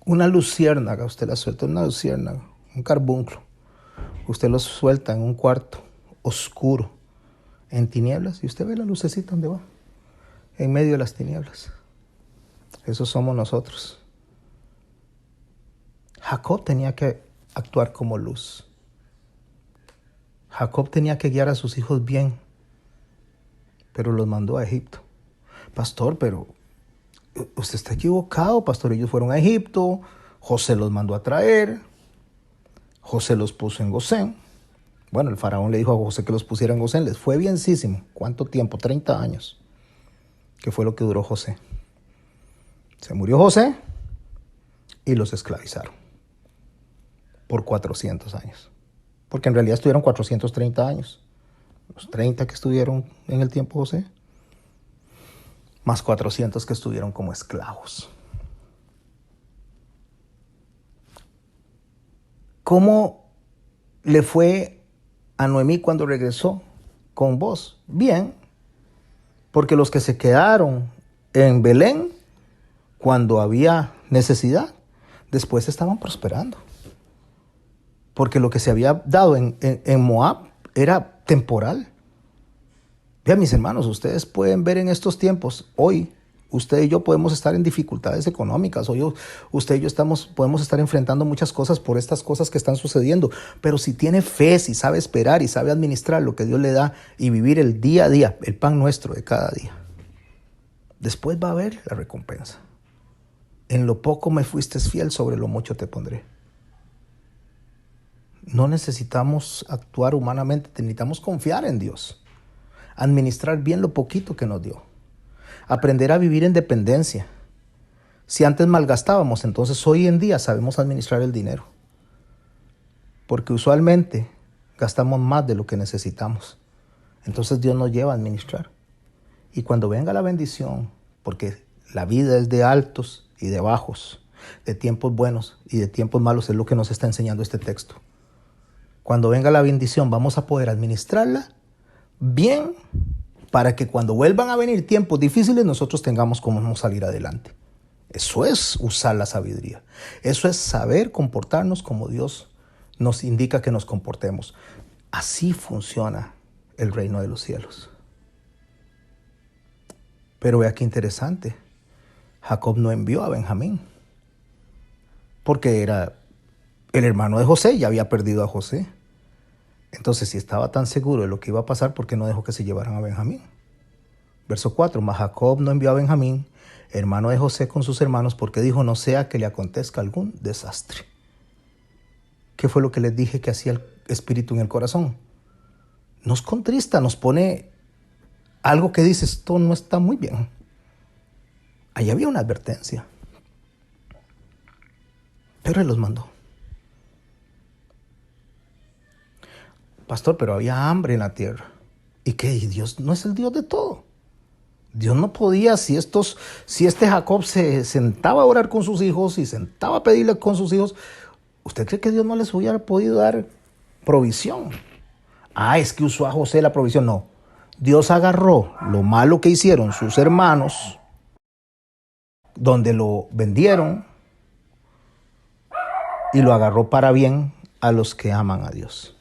Una luciérnaga, usted la suelta, una luciérnaga, un carbunclo. Usted lo suelta en un cuarto oscuro, en tinieblas, y usted ve la lucecita donde va, en medio de las tinieblas. Eso somos nosotros. Jacob tenía que actuar como luz. Jacob tenía que guiar a sus hijos bien, pero los mandó a Egipto. Pastor, pero usted está equivocado, pastor. Ellos fueron a Egipto, José los mandó a traer, José los puso en Gosén. Bueno, el faraón le dijo a José que los pusiera en Gosén. Les fue bienísimo. ¿Cuánto tiempo? 30 años. ¿Qué fue lo que duró José? Se murió José y los esclavizaron por 400 años. Porque en realidad estuvieron 430 años. Los 30 que estuvieron en el tiempo de José, más 400 que estuvieron como esclavos. ¿Cómo le fue a Noemí cuando regresó con vos? Bien, porque los que se quedaron en Belén cuando había necesidad, después estaban prosperando. Porque lo que se había dado en Moab era temporal. Vean, mis hermanos, ustedes pueden ver en estos tiempos, hoy, usted y yo podemos estar en dificultades económicas, hoy usted y yo podemos estar enfrentando muchas cosas por estas cosas que están sucediendo, pero si tiene fe, si sabe esperar y sabe administrar lo que Dios le da y vivir el día a día, el pan nuestro de cada día, después va a haber la recompensa. En lo poco me fuiste fiel, sobre lo mucho te pondré. No necesitamos actuar humanamente, necesitamos confiar en Dios. Administrar bien lo poquito que nos dio. Aprender a vivir en dependencia. Si antes malgastábamos, entonces hoy en día sabemos administrar el dinero. Porque usualmente gastamos más de lo que necesitamos. Entonces Dios nos lleva a administrar. Y cuando venga la bendición, porque la vida es de altos y de bajos, de tiempos buenos y de tiempos malos, es lo que nos está enseñando este texto. Cuando venga la bendición vamos a poder administrarla bien para que cuando vuelvan a venir tiempos difíciles nosotros tengamos cómo salir adelante. Eso es usar la sabiduría. Eso es saber comportarnos como Dios nos indica que nos comportemos. Así funciona el reino de los cielos. Pero vea qué interesante. Jacob no envió a Benjamín porque era el hermano de José y ya había perdido a José. Entonces, si estaba tan seguro de lo que iba a pasar, ¿por qué no dejó que se llevaran a Benjamín? Verso 4, mas Jacob no envió a Benjamín, hermano de José, con sus hermanos, porque dijo, no sea que le acontezca algún desastre. ¿Qué fue lo que les dije que hacía el Espíritu en el corazón? Nos contrista, nos pone algo que dice, esto no está muy bien. Ahí había una advertencia. Pero él los mandó. Pastor, pero había hambre en la tierra. ¿Y qué? ¿Y Dios no es el Dios de todo? Dios no podía, si este Jacob se sentaba a orar con sus hijos y sentaba a pedirle con sus hijos, ¿usted cree que Dios no les hubiera podido dar provisión? Es que usó a José la provisión. No, Dios agarró lo malo que hicieron sus hermanos, donde lo vendieron, y lo agarró para bien a los que aman a Dios.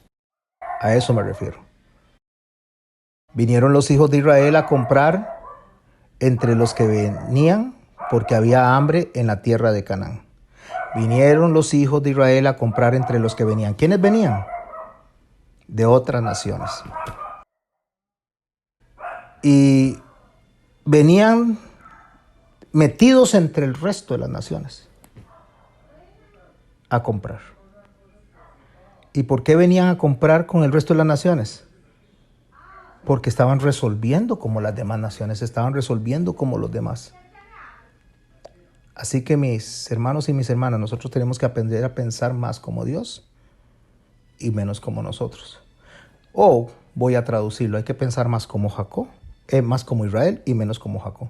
A eso me refiero. Vinieron los hijos de Israel a comprar entre los que venían, porque había hambre en la tierra de Canaán. Vinieron los hijos de Israel a comprar entre los que venían. ¿Quiénes venían? De otras naciones. Y venían metidos entre el resto de las naciones a comprar. ¿Y por qué venían a comprar con el resto de las naciones? Porque estaban resolviendo como las demás naciones, estaban resolviendo como los demás. Así que mis hermanos y mis hermanas, nosotros tenemos que aprender a pensar más como Dios y menos como nosotros. O voy a traducirlo, hay que pensar más como Jacob, más como Israel y menos como Jacob.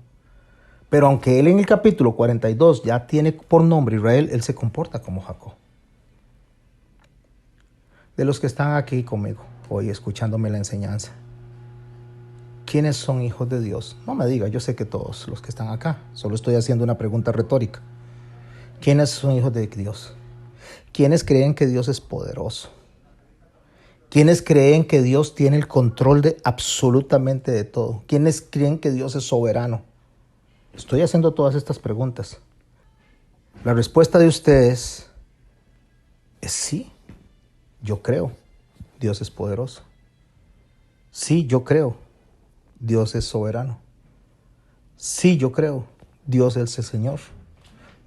Pero aunque él en el capítulo 42 ya tiene por nombre Israel, él se comporta como Jacob. De los que están aquí conmigo hoy escuchándome la enseñanza, ¿quiénes son hijos de Dios? No me diga, yo sé que todos los que están acá. Solo estoy haciendo una pregunta retórica. ¿Quiénes son hijos de Dios? ¿Quiénes creen que Dios es poderoso? ¿Quiénes creen que Dios tiene el control de absolutamente de todo? ¿Quiénes creen que Dios es soberano? Estoy haciendo todas estas preguntas. La respuesta de ustedes es sí. Yo creo. Dios es poderoso. Sí, yo creo. Dios es soberano. Sí, yo creo. Dios es el Señor.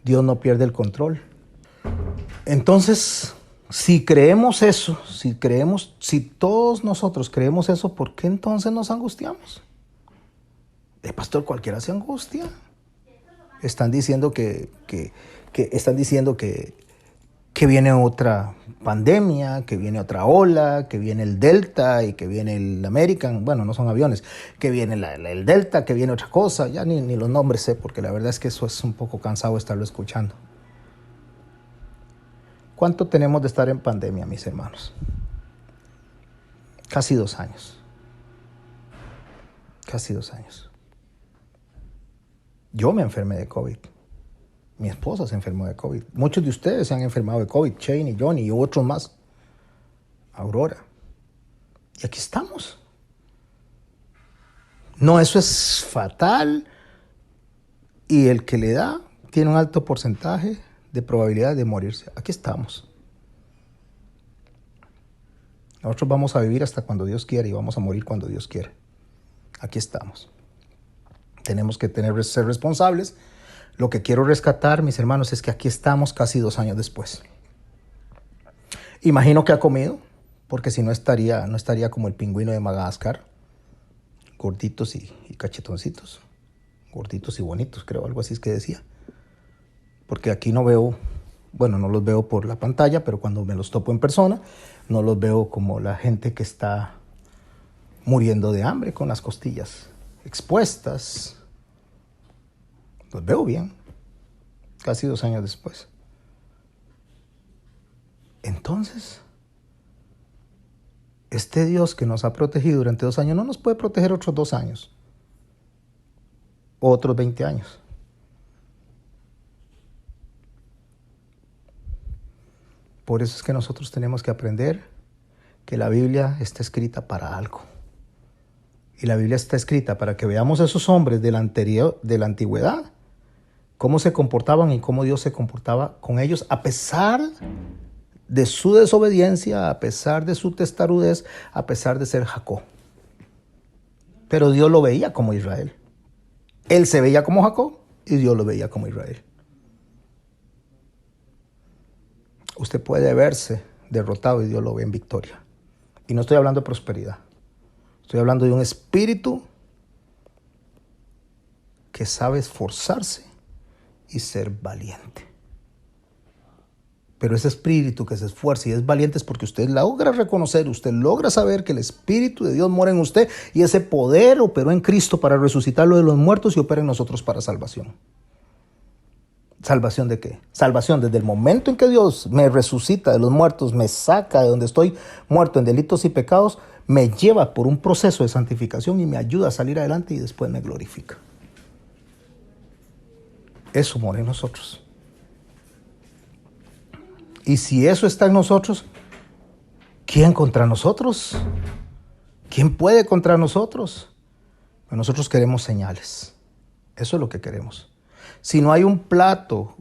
Dios no pierde el control. Entonces, si creemos eso, si todos nosotros creemos eso, ¿por qué entonces nos angustiamos? El pastor, cualquiera se angustia. Están diciendo que viene otra pandemia, que viene otra ola, que viene el Delta y que viene el American, bueno, no son aviones, que viene el Delta, que viene otra cosa, ya ni los nombres sé, porque la verdad es que eso es un poco cansado estarlo escuchando. ¿Cuánto tenemos de estar en pandemia, mis hermanos? Casi 2 años. Casi 2 años. Yo me enfermé de COVID. Mi esposa se enfermó de COVID. Muchos de ustedes se han enfermado de COVID. Shane y Johnny y otros más. Aurora. Y aquí estamos. No, eso es fatal. Y el que le da tiene un alto porcentaje de probabilidad de morirse. Aquí estamos. Nosotros vamos a vivir hasta cuando Dios quiere y vamos a morir cuando Dios quiere. Aquí estamos. Tenemos que ser responsables. Lo que quiero rescatar, mis hermanos, es que aquí estamos casi 2 años después. Imagino que ha comido, porque si no estaría como el pingüino de Madagascar, gorditos y cachetoncitos, gorditos y bonitos, creo, algo así es que decía. Porque aquí no veo, bueno, no los veo por la pantalla, pero cuando me los topo en persona, no los veo como la gente que está muriendo de hambre con las costillas expuestas. Los veo bien, casi 2 años después. Entonces, este Dios que nos ha protegido durante 2 años no nos puede proteger otros 2 años, o otros 20 años. Por eso es que nosotros tenemos que aprender que la Biblia está escrita para algo. Y la Biblia está escrita para que veamos a esos hombres de la antigüedad, cómo se comportaban y cómo Dios se comportaba con ellos, a pesar de su desobediencia, a pesar de su testarudez, a pesar de ser Jacob. Pero Dios lo veía como Israel. Él se veía como Jacob y Dios lo veía como Israel. Usted puede verse derrotado y Dios lo ve en victoria. Y no estoy hablando de prosperidad. Estoy hablando de un espíritu que sabe esforzarse y ser valiente. Pero ese espíritu que se esfuerza y es valiente es porque usted logra reconocer, usted logra saber que el Espíritu de Dios mora en usted y ese poder operó en Cristo para resucitarlo de los muertos y opera en nosotros para salvación. ¿Salvación de qué? Salvación desde el momento en que Dios me resucita de los muertos, me saca de donde estoy muerto en delitos y pecados, me lleva por un proceso de santificación y me ayuda a salir adelante y después me glorifica. Eso mora en nosotros. Y si eso está en nosotros, ¿quién contra nosotros? ¿Quién puede contra nosotros? Nosotros queremos señales. Eso es lo que queremos. Si no hay un plato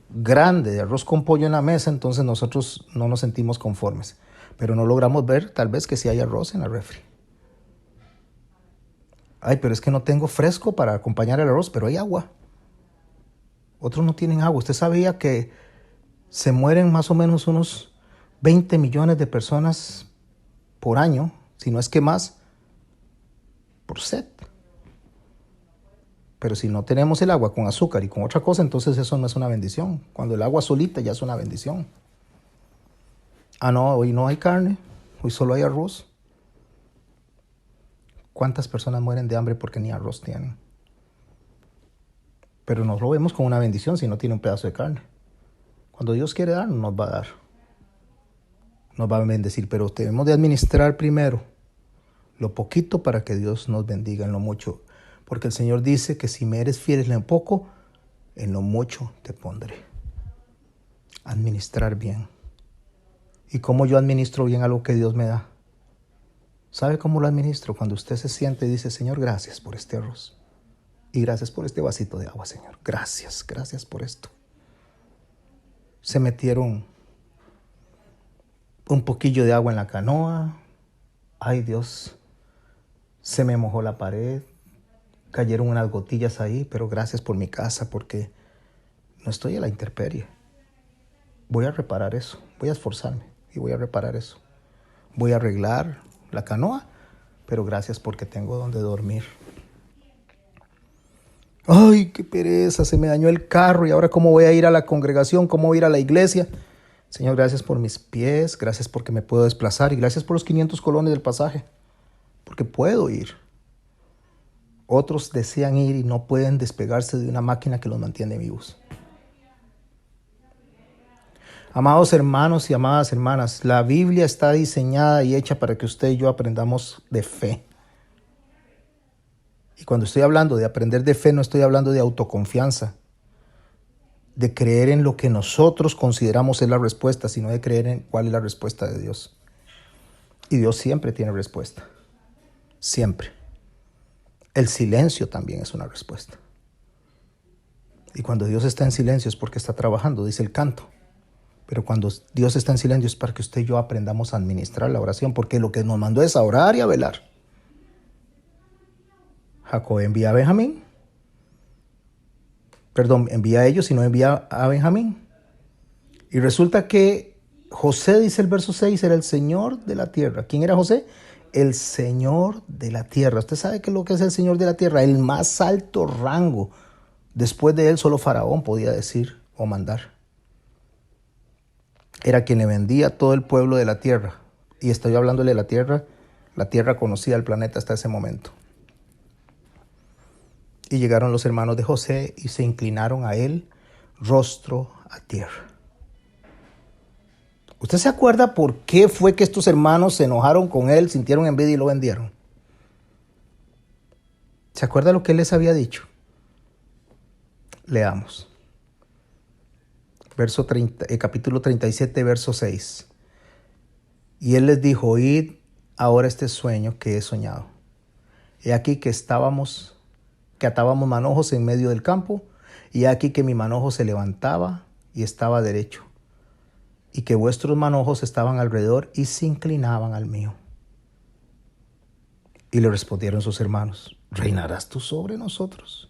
grande de arroz con pollo en la mesa, entonces nosotros no nos sentimos conformes. Pero no logramos ver tal vez que sí hay arroz en la refri. Ay, pero es que no tengo fresco para acompañar el arroz, pero hay agua. Otros no tienen agua. ¿Usted sabía que se mueren más o menos unos 20 millones de personas por año, si no es que más, por sed? Pero si no tenemos el agua con azúcar y con otra cosa, entonces eso no es una bendición. Cuando el agua solita ya es una bendición. Ah, no, hoy no hay carne, hoy solo hay arroz. ¿Cuántas personas mueren de hambre porque ni arroz tienen? Pero nos lo vemos como una bendición si no tiene un pedazo de carne. Cuando Dios quiere dar, nos va a dar. Nos va a bendecir, pero debemos de administrar primero lo poquito para que Dios nos bendiga en lo mucho. Porque el Señor dice que si me eres fiel en lo poco, en lo mucho te pondré. Administrar bien. ¿Y cómo yo administro bien algo que Dios me da? ¿Sabe cómo lo administro? Cuando usted se siente y dice, Señor, gracias por este arroz. Y gracias por este vasito de agua, Señor. Gracias, gracias por esto. Se metieron un poquillo de agua en la canoa. Ay, Dios, se me mojó la pared. Cayeron unas gotillas ahí, pero gracias por mi casa, porque no estoy a la intemperie. Voy a reparar eso. Voy a esforzarme y voy a reparar eso. Voy a arreglar la canoa, pero gracias porque tengo donde dormir. Ay, qué pereza, se me dañó el carro y ahora cómo voy a ir a la congregación, cómo voy a ir a la iglesia. Señor, gracias por mis pies, gracias porque me puedo desplazar y gracias por los 500 colones del pasaje, porque puedo ir. Otros desean ir y no pueden despegarse de una máquina que los mantiene vivos. Amados hermanos y amadas hermanas, la Biblia está diseñada y hecha para que usted y yo aprendamos de fe. Y cuando estoy hablando de aprender de fe, no estoy hablando de autoconfianza, de creer en lo que nosotros consideramos es la respuesta, sino de creer en cuál es la respuesta de Dios. Y Dios siempre tiene respuesta. Siempre. El silencio también es una respuesta. Y cuando Dios está en silencio es porque está trabajando, dice el canto. Pero cuando Dios está en silencio es para que usted y yo aprendamos a administrar la oración, porque lo que nos mandó es a orar y a velar. Jacob envía a Benjamín. Envía a ellos y no envía a Benjamín. Y resulta que José, dice el verso 6, era el Señor de la tierra. ¿Quién era José? El Señor de la tierra. Usted sabe qué es lo que es el Señor de la tierra, el más alto rango. Después de él solo Faraón podía decir o mandar. Era quien le vendía a todo el pueblo de la tierra. Y estoy hablándole de la tierra conocida del planeta hasta ese momento. Y llegaron los hermanos de José y se inclinaron a él, rostro a tierra. ¿Usted se acuerda por qué fue que estos hermanos se enojaron con él, sintieron envidia y lo vendieron? ¿Se acuerda lo que él les había dicho? Leamos. Capítulo 37, verso 6. Y él les dijo, oíd ahora este sueño que he soñado. He aquí que atábamos manojos en medio del campo, y he aquí que mi manojo se levantaba y estaba derecho, y que vuestros manojos estaban alrededor y se inclinaban al mío. Y le respondieron sus hermanos, ¿reinarás tú sobre nosotros?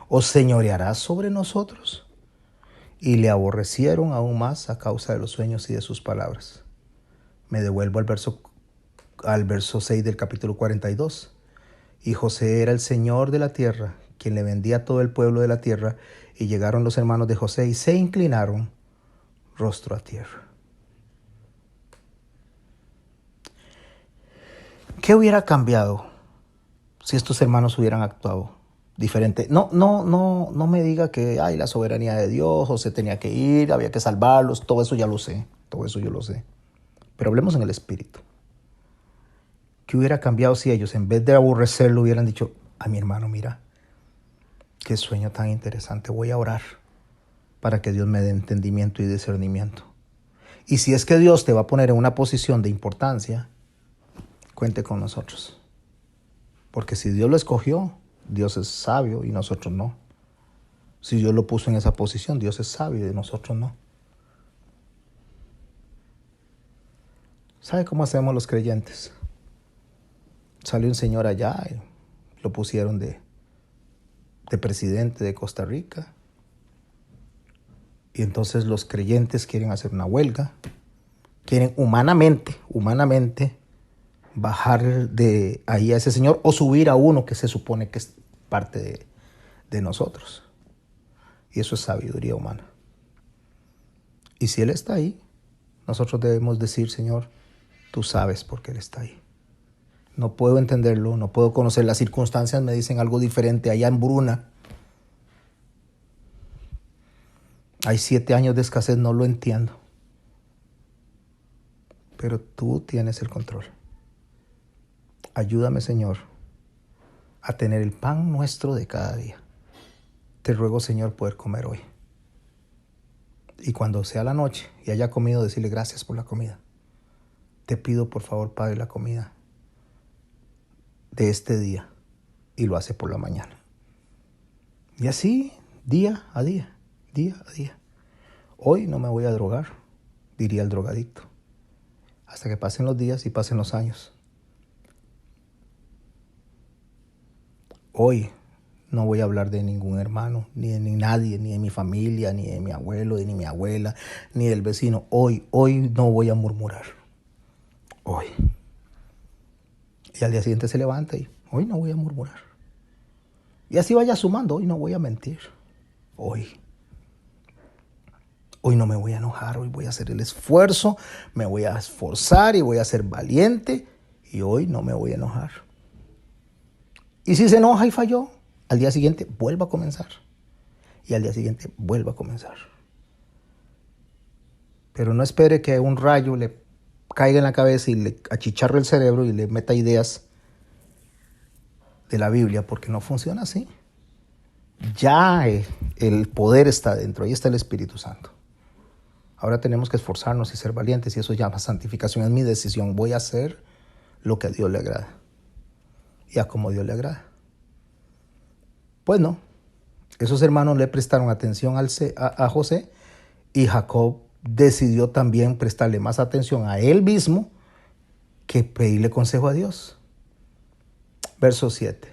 ¿O señorearás sobre nosotros? Y le aborrecieron aún más a causa de los sueños y de sus palabras. Me devuelvo al verso 6 del capítulo 42. Y José era el Señor de la tierra, quien le vendía a todo el pueblo de la tierra. Y llegaron los hermanos de José y se inclinaron rostro a tierra. ¿Qué hubiera cambiado si estos hermanos hubieran actuado diferente? No me diga que hay la soberanía de Dios, José tenía que ir, había que salvarlos, todo eso ya lo sé, todo eso yo lo sé. Pero hablemos en el espíritu. ¿Qué hubiera cambiado si ellos, en vez de aborrecerlo, hubieran dicho, a mi hermano, mira, qué sueño tan interesante, voy a orar para que Dios me dé entendimiento y discernimiento? Y si es que Dios te va a poner en una posición de importancia, cuente con nosotros. Porque si Dios lo escogió, Dios es sabio y nosotros no. Si Dios lo puso en esa posición, Dios es sabio y nosotros no. ¿Sabe cómo hacemos los creyentes? Salió un señor allá y lo pusieron de presidente de Costa Rica. Y entonces los creyentes quieren hacer una huelga. Quieren humanamente bajar de ahí a ese señor o subir a uno que se supone que es parte de nosotros. Y eso es sabiduría humana. Y si Él está ahí, nosotros debemos decir, Señor, tú sabes por qué Él está ahí. No puedo entenderlo, no puedo conocer. Las circunstancias me dicen algo diferente. Allá en Bruna hay 7 años de escasez, no lo entiendo. Pero tú tienes el control. Ayúdame, Señor, a tener el pan nuestro de cada día. Te ruego, Señor, poder comer hoy. Y cuando sea la noche y haya comido, decirle gracias por la comida. Te pido, por favor, Padre, la comida de este día. Y lo hace por la mañana. Y así, día a día, día a día. Hoy no me voy a drogar, diría el drogadicto. Hasta que pasen los días y pasen los años. Hoy no voy a hablar de ningún hermano, ni de nadie, ni de mi familia, ni de mi abuelo, ni de mi abuela, ni del vecino. Hoy no voy a murmurar. Hoy. Y al día siguiente se levanta y hoy no voy a murmurar. Y así vaya sumando, hoy no voy a mentir. Hoy no me voy a enojar, hoy voy a hacer el esfuerzo, me voy a esforzar y voy a ser valiente. Y hoy no me voy a enojar. Y si se enoja y falló, al día siguiente vuelva a comenzar. Y al día siguiente vuelva a comenzar. Pero no espere que un rayo le caiga en la cabeza y le achicharre el cerebro y le meta ideas de la Biblia, porque no funciona así. Ya el poder está dentro, ahí está el Espíritu Santo. Ahora tenemos que esforzarnos y ser valientes, y eso llama santificación. Es mi decisión, voy a hacer lo que a Dios le agrada y a como Dios le agrada. Pues no, esos hermanos le prestaron atención a José, y Jacob decidió también prestarle más atención a él mismo que pedirle consejo a Dios. Verso 7.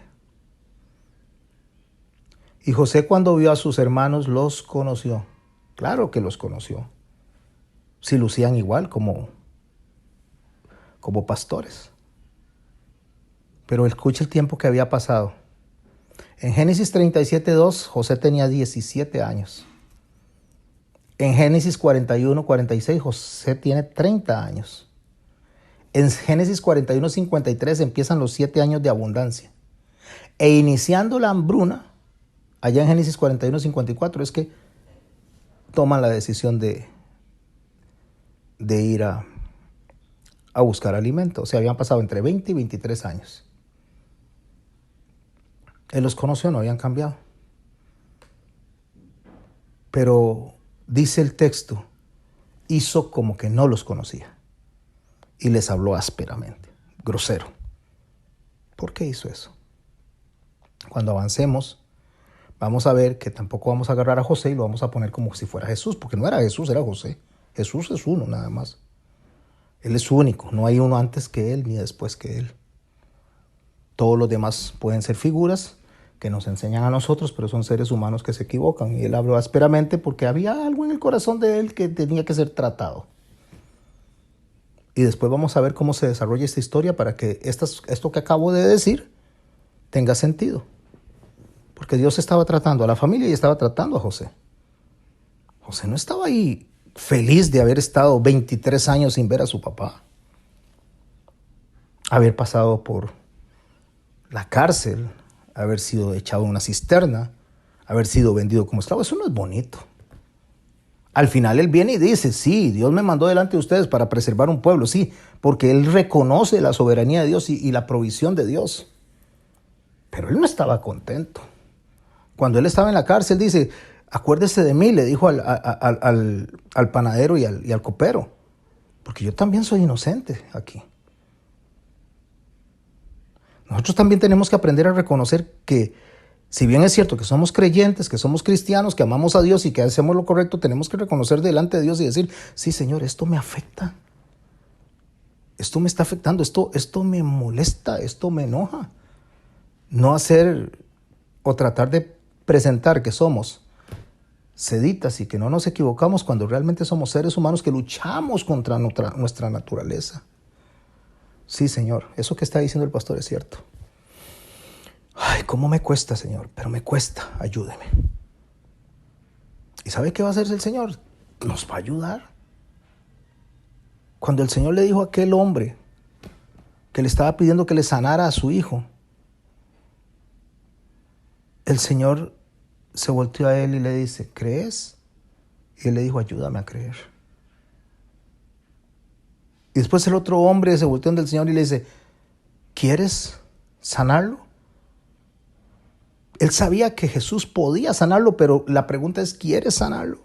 Y José, cuando vio a sus hermanos, los conoció. Claro que los conoció. Si lucían igual como pastores. Pero escucha el tiempo que había pasado. En Génesis 37:2, José tenía 17 años. En Génesis 41:46, José tiene 30 años. En Génesis 41:53 empiezan los 7 años de abundancia. E iniciando la hambruna, allá en Génesis 41:54, es que toman la decisión de ir a buscar alimento. O sea, habían pasado entre 20 y 23 años. Él los conoció, no habían cambiado. Pero dice el texto, hizo como que no los conocía. Y les habló ásperamente, grosero. ¿Por qué hizo eso? Cuando avancemos, vamos a ver que tampoco vamos a agarrar a José y lo vamos a poner como si fuera Jesús, porque no era Jesús, era José. Jesús es uno nada más. Él es único, no hay uno antes que él ni después que él. Todos los demás pueden ser figuras que nos enseñan a nosotros, pero son seres humanos que se equivocan. Y él habló ásperamente porque había algo en el corazón de él que tenía que ser tratado. Y después vamos a ver cómo se desarrolla esta historia para que esto que acabo de decir tenga sentido. Porque Dios estaba tratando a la familia y estaba tratando a José. José no estaba ahí feliz de haber estado 23 años sin ver a su papá. Haber pasado por la cárcel, haber sido echado en una cisterna, haber sido vendido como esclavo. Eso no es bonito. Al final él viene y dice, sí, Dios me mandó delante de ustedes para preservar un pueblo, sí, porque él reconoce la soberanía de Dios y la provisión de Dios. Pero él no estaba contento. Cuando él estaba en la cárcel, dice, acuérdese de mí, le dijo al panadero y al copero, porque yo también soy inocente aquí. Nosotros también tenemos que aprender a reconocer que, si bien es cierto que somos creyentes, que somos cristianos, que amamos a Dios y que hacemos lo correcto, tenemos que reconocer delante de Dios y decir, sí, Señor, esto me afecta. Esto me está afectando, esto me molesta, esto me enoja. No hacer o tratar de presentar que somos seditas y que no nos equivocamos cuando realmente somos seres humanos que luchamos contra nuestra naturaleza. Sí, Señor, eso que está diciendo el pastor es cierto. Ay, cómo me cuesta, Señor, pero me cuesta, ayúdeme. ¿Y sabe qué va a hacer el Señor? Nos va a ayudar. Cuando el Señor le dijo a aquel hombre que le estaba pidiendo que le sanara a su hijo, el Señor se volteó a él y le dice, ¿crees? Y él le dijo, ayúdame a creer. Y después el otro hombre se volteó donde el Señor y le dice, ¿quieres sanarlo? Él sabía que Jesús podía sanarlo, pero la pregunta es, ¿quieres sanarlo?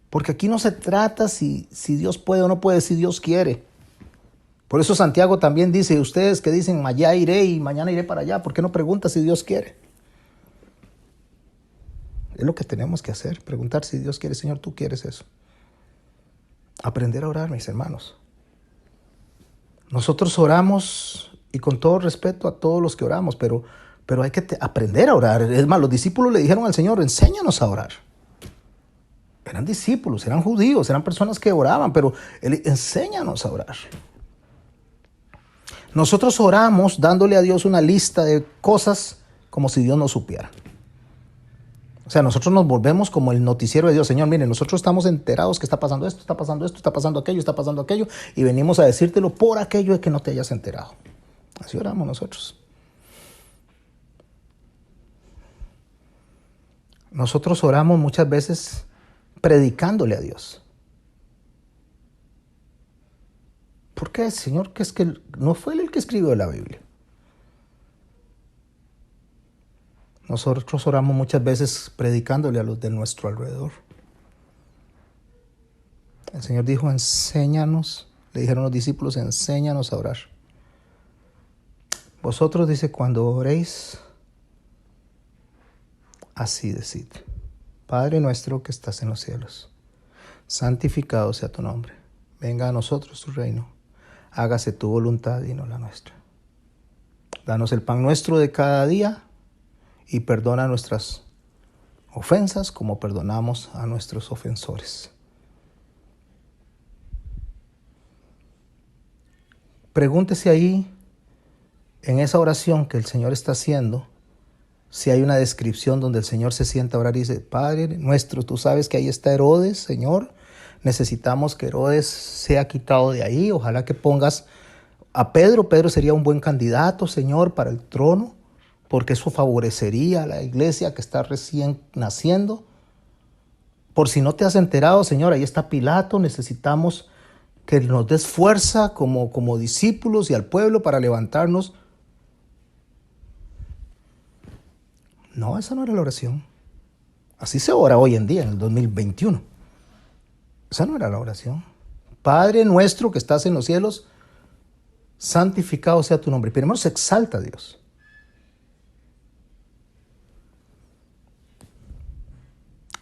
Porque aquí no se trata si Dios puede o no puede, si Dios quiere. Por eso Santiago también dice, ustedes que dicen, allá iré y mañana iré para allá, ¿por qué no preguntas si Dios quiere? Es lo que tenemos que hacer, preguntar si Dios quiere. Señor, ¿tú quieres eso? Aprender a orar, mis hermanos. Nosotros oramos, y con todo respeto a todos los que oramos, pero hay que aprender a orar. Es más, los discípulos le dijeron al Señor, enséñanos a orar. Eran discípulos, eran judíos, eran personas que oraban, pero enséñanos a orar. Nosotros oramos dándole a Dios una lista de cosas como si Dios no supiera. O sea, nosotros nos volvemos como el noticiero de Dios. Señor, mire, nosotros estamos enterados que está pasando esto, está pasando esto, está pasando aquello, está pasando aquello, y venimos a decírtelo por aquello de que no te hayas enterado. Así oramos nosotros. Nosotros oramos muchas veces predicándole a Dios. ¿Por qué, Señor? Que es que no fue Él el que escribió la Biblia. Nosotros oramos muchas veces predicándole a los de nuestro alrededor. El Señor dijo, enséñanos, le dijeron los discípulos, enséñanos a orar. Vosotros, dice, cuando oréis, así decid, Padre nuestro que estás en los cielos, santificado sea tu nombre, venga a nosotros tu reino, hágase tu voluntad y no la nuestra. Danos el pan nuestro de cada día y perdona nuestras ofensas como perdonamos a nuestros ofensores. Pregúntese ahí, en esa oración que el Señor está haciendo, si hay una descripción donde el Señor se sienta a orar y dice, Padre nuestro, tú sabes que ahí está Herodes, Señor, necesitamos que Herodes sea quitado de ahí, ojalá que pongas a Pedro. Pedro sería un buen candidato, Señor, para el trono, porque eso favorecería a la iglesia que está recién naciendo. Por si no te has enterado, Señor, ahí está Pilato, necesitamos que nos des fuerza como discípulos y al pueblo para levantarnos. No, esa no era la oración. Así se ora hoy en día, en el 2021. Esa no era la oración. Padre nuestro que estás en los cielos, santificado sea tu nombre. Primero se exalta a Dios.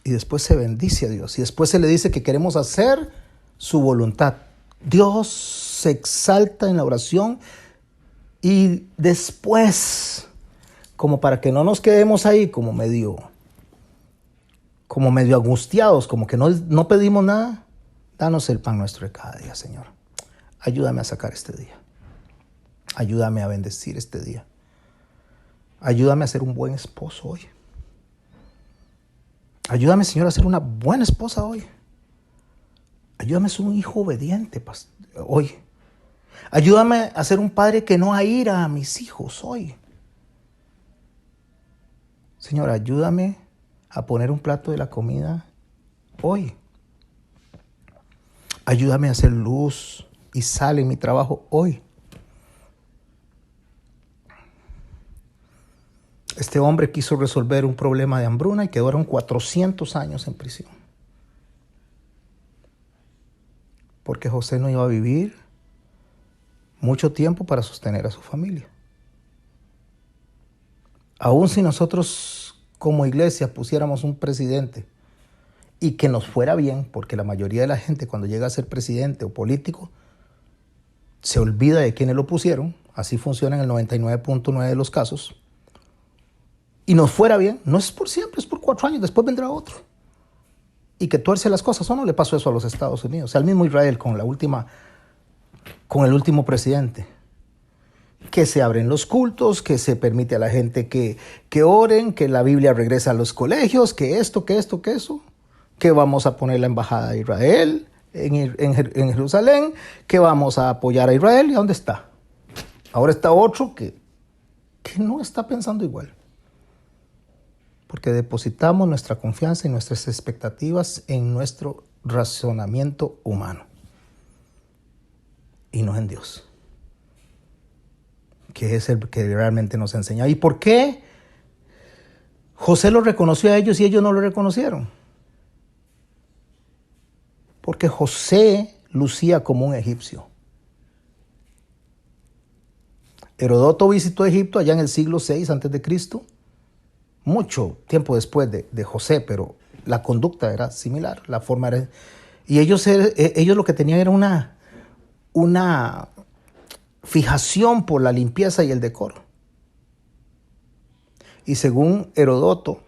Y después se bendice a Dios. Y después se le dice que queremos hacer su voluntad. Dios se exalta en la oración y después, como para que no nos quedemos ahí como medio angustiados, como que no pedimos nada, danos el pan nuestro de cada día, Señor. Ayúdame a sacar este día. Ayúdame a bendecir este día. Ayúdame a ser un buen esposo hoy. Ayúdame, Señor, a ser una buena esposa hoy. Ayúdame a ser un hijo obediente hoy. Ayúdame a ser un padre que no aira a mis hijos hoy. Señor, ayúdame a poner un plato de la comida hoy. Ayúdame a hacer luz y sal en mi trabajo hoy. Este hombre quiso resolver un problema de hambruna y quedaron 400 años en prisión. Porque José no iba a vivir mucho tiempo para sostener a su familia. Aún si nosotros como iglesia pusiéramos un presidente y que nos fuera bien, porque la mayoría de la gente cuando llega a ser presidente o político se olvida de quienes lo pusieron, así funciona en el 99.9 de los casos, y nos fuera bien, no es por siempre, es por 4 años, después vendrá otro. Y que tuerce las cosas, ¿o no le pasó eso a los Estados Unidos? O sea, al mismo Israel con el último presidente. Que se abren los cultos, que se permite a la gente que oren, que la Biblia regresa a los colegios, que esto, que eso, que vamos a poner la embajada de Israel en Jerusalén, que vamos a apoyar a Israel. ¿Y a dónde está? Ahora está otro que no está pensando igual. Porque depositamos nuestra confianza y nuestras expectativas en nuestro razonamiento humano y no en Dios, que es el que realmente nos enseña. ¿Y por qué José lo reconoció a ellos y ellos no lo reconocieron? Porque José lucía como un egipcio. Herodoto visitó Egipto allá en el siglo VI a.C., mucho tiempo después de José, pero la conducta era similar, la forma era... Y ellos lo que tenían era una fijación por la limpieza y el decoro. Y según Herodoto,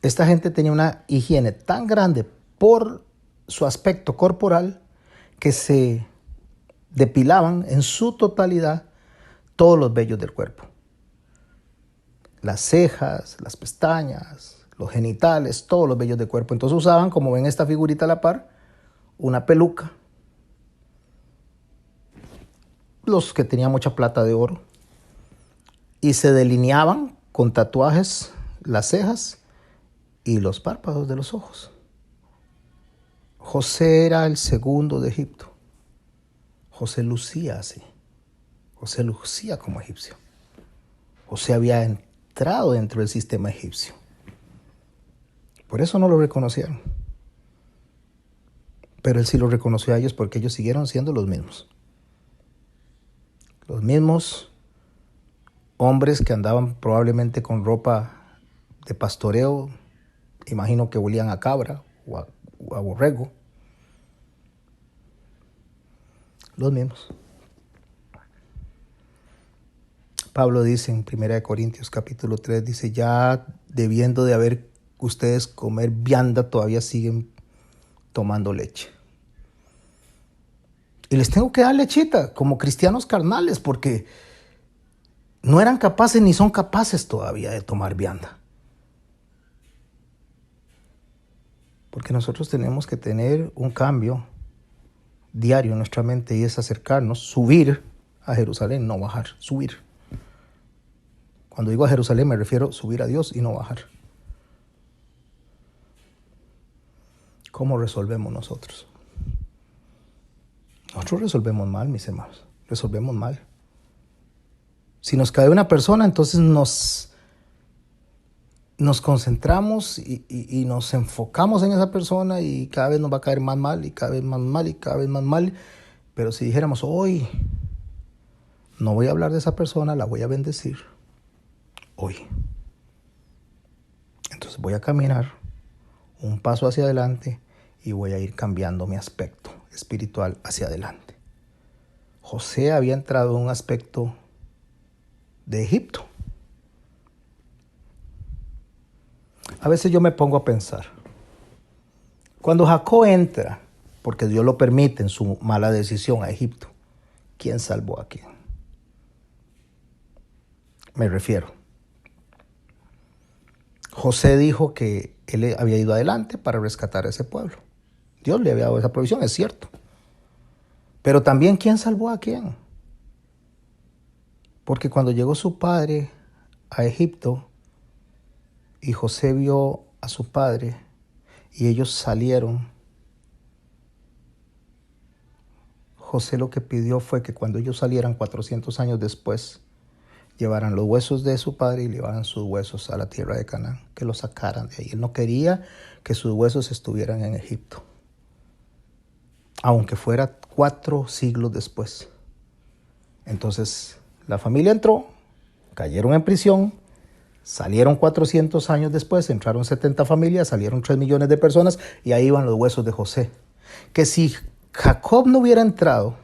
esta gente tenía una higiene tan grande por su aspecto corporal que se depilaban en su totalidad todos los vellos del cuerpo. Las cejas, las pestañas, los genitales, todos los vellos del cuerpo. Entonces usaban, como ven esta figurita a la par, una peluca. Los que tenían mucha plata de oro. Y se delineaban con tatuajes las cejas y los párpados de los ojos. José era el segundo de Egipto. José lucía así. José lucía como egipcio. José había entrado dentro del sistema egipcio. Por eso no lo reconocieron. Pero él sí lo reconoció a ellos porque ellos siguieron siendo los mismos. Los mismos hombres que andaban probablemente con ropa de pastoreo, imagino que olían a cabra o a borrego. Los mismos. Pablo dice en 1 Corintios capítulo 3, dice, ya debiendo de haber ustedes comer vianda, todavía siguen tomando leche. Y les tengo que dar lechita como cristianos carnales porque no eran capaces ni son capaces todavía de tomar vianda. Porque nosotros tenemos que tener un cambio diario en nuestra mente y es acercarnos, subir a Jerusalén, no bajar, subir. Cuando digo a Jerusalén me refiero a subir a Dios y no bajar. ¿Cómo resolvemos nosotros? Nosotros resolvemos mal, mis hermanos. Resolvemos mal. Si nos cae una persona, entonces nos concentramos y nos enfocamos en esa persona y cada vez nos va a caer más mal y cada vez más mal y cada vez más mal. Pero si dijéramos, hoy no voy a hablar de esa persona, la voy a bendecir. Hoy. Entonces voy a caminar un paso hacia adelante y voy a ir cambiando mi aspecto espiritual hacia adelante. José había entrado en un aspecto de Egipto. A veces yo me pongo a pensar, cuando Jacob entra, porque Dios lo permite en su mala decisión a Egipto, ¿quién salvó a quién? Me refiero. José dijo que él había ido adelante para rescatar a ese pueblo. Dios le había dado esa provisión, es cierto. Pero también, ¿quién salvó a quién? Porque cuando llegó su padre a Egipto y José vio a su padre y ellos salieron, José lo que pidió fue que cuando ellos salieran 400 años después, llevaran los huesos de su padre y llevaran sus huesos a la tierra de Canaán, que los sacaran de ahí. Él no quería que sus huesos estuvieran en Egipto, aunque fuera 4 siglos después. Entonces la familia entró, cayeron en prisión, salieron 400 años después, entraron 70 familias, salieron 3 millones de personas y ahí van los huesos de José. Que si Jacob no hubiera entrado,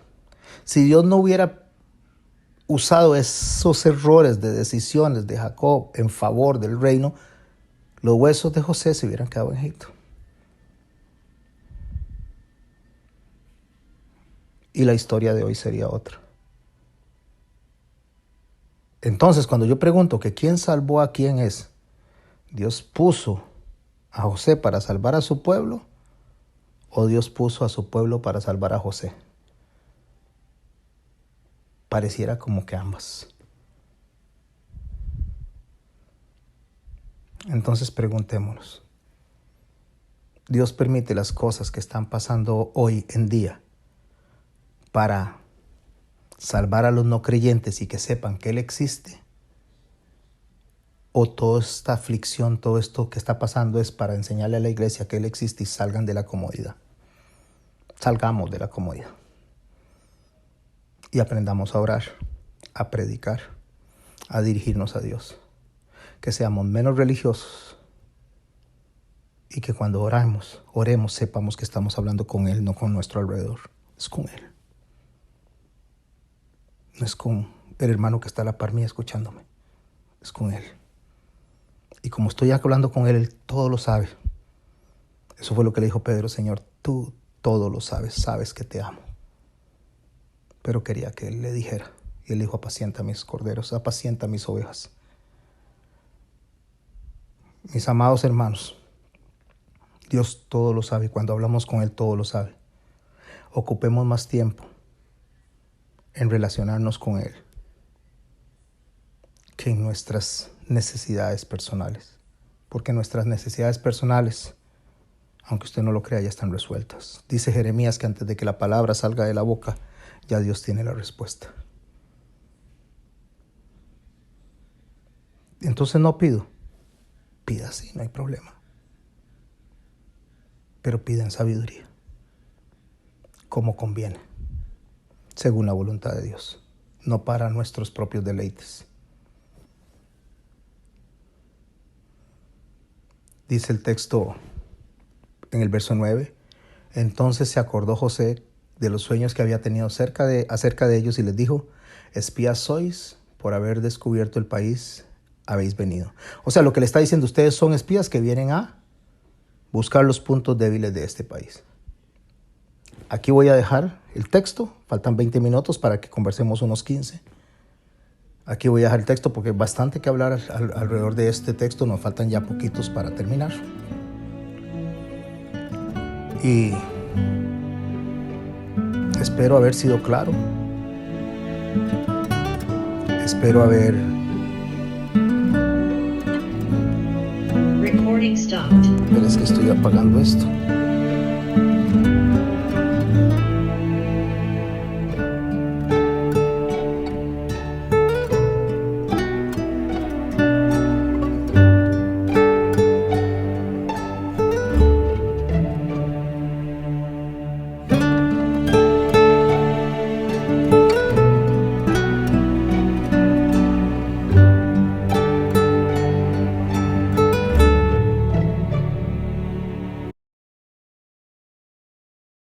si Dios no hubiera usado esos errores de decisiones de Jacob en favor del reino, los huesos de José se hubieran quedado en Egipto. Y la historia de hoy sería otra. Entonces, cuando yo pregunto que quién salvó a quién es, ¿Dios puso a José para salvar a su pueblo o Dios puso a su pueblo para salvar a José? Pareciera como que ambas. Entonces preguntémonos, ¿Dios permite las cosas que están pasando hoy en día para salvar a los no creyentes y que sepan que Él existe? ¿O toda esta aflicción, todo esto que está pasando es para enseñarle a la iglesia que Él existe y salgan de la comodidad? Salgamos de la comodidad y aprendamos a orar, a predicar, a dirigirnos a Dios. Que seamos menos religiosos y que cuando oremos, sepamos que estamos hablando con Él, no con nuestro alrededor. Es con Él. No es con el hermano que está a la par mía escuchándome. Es con Él. Y como estoy hablando con Él todo lo sabe. Eso fue lo que le dijo Pedro: Señor, tú todo lo sabes, sabes que te amo. Pero quería que Él le dijera. Y Él dijo: apacienta mis corderos, apacienta mis ovejas. Mis amados hermanos, Dios todo lo sabe. Cuando hablamos con Él todo lo sabe. Ocupemos más tiempo en relacionarnos con Él que en nuestras necesidades personales. Porque nuestras necesidades personales, aunque usted no lo crea, ya están resueltas. Dice Jeremías que antes de que la palabra salga de la boca, ya Dios tiene la respuesta. Entonces no pido. Pida sí, no hay problema. Pero pida en sabiduría, como conviene, según la voluntad de Dios, no para nuestros propios deleites. Dice el texto en el verso 9: entonces se acordó José de los sueños que había tenido acerca de ellos y les dijo: espías sois, por haber descubierto el país habéis venido. O sea, lo que le está diciendo: ustedes son espías que vienen a buscar los puntos débiles de este país. Aquí voy a dejar el texto. Faltan 20 minutos para que conversemos unos 15. Aquí voy a dejar el texto porque hay bastante que hablar alrededor de este texto. Nos faltan ya poquitos para terminar. Y espero haber sido claro. Espero haber... Recording stopped. Pero es que estoy apagando esto.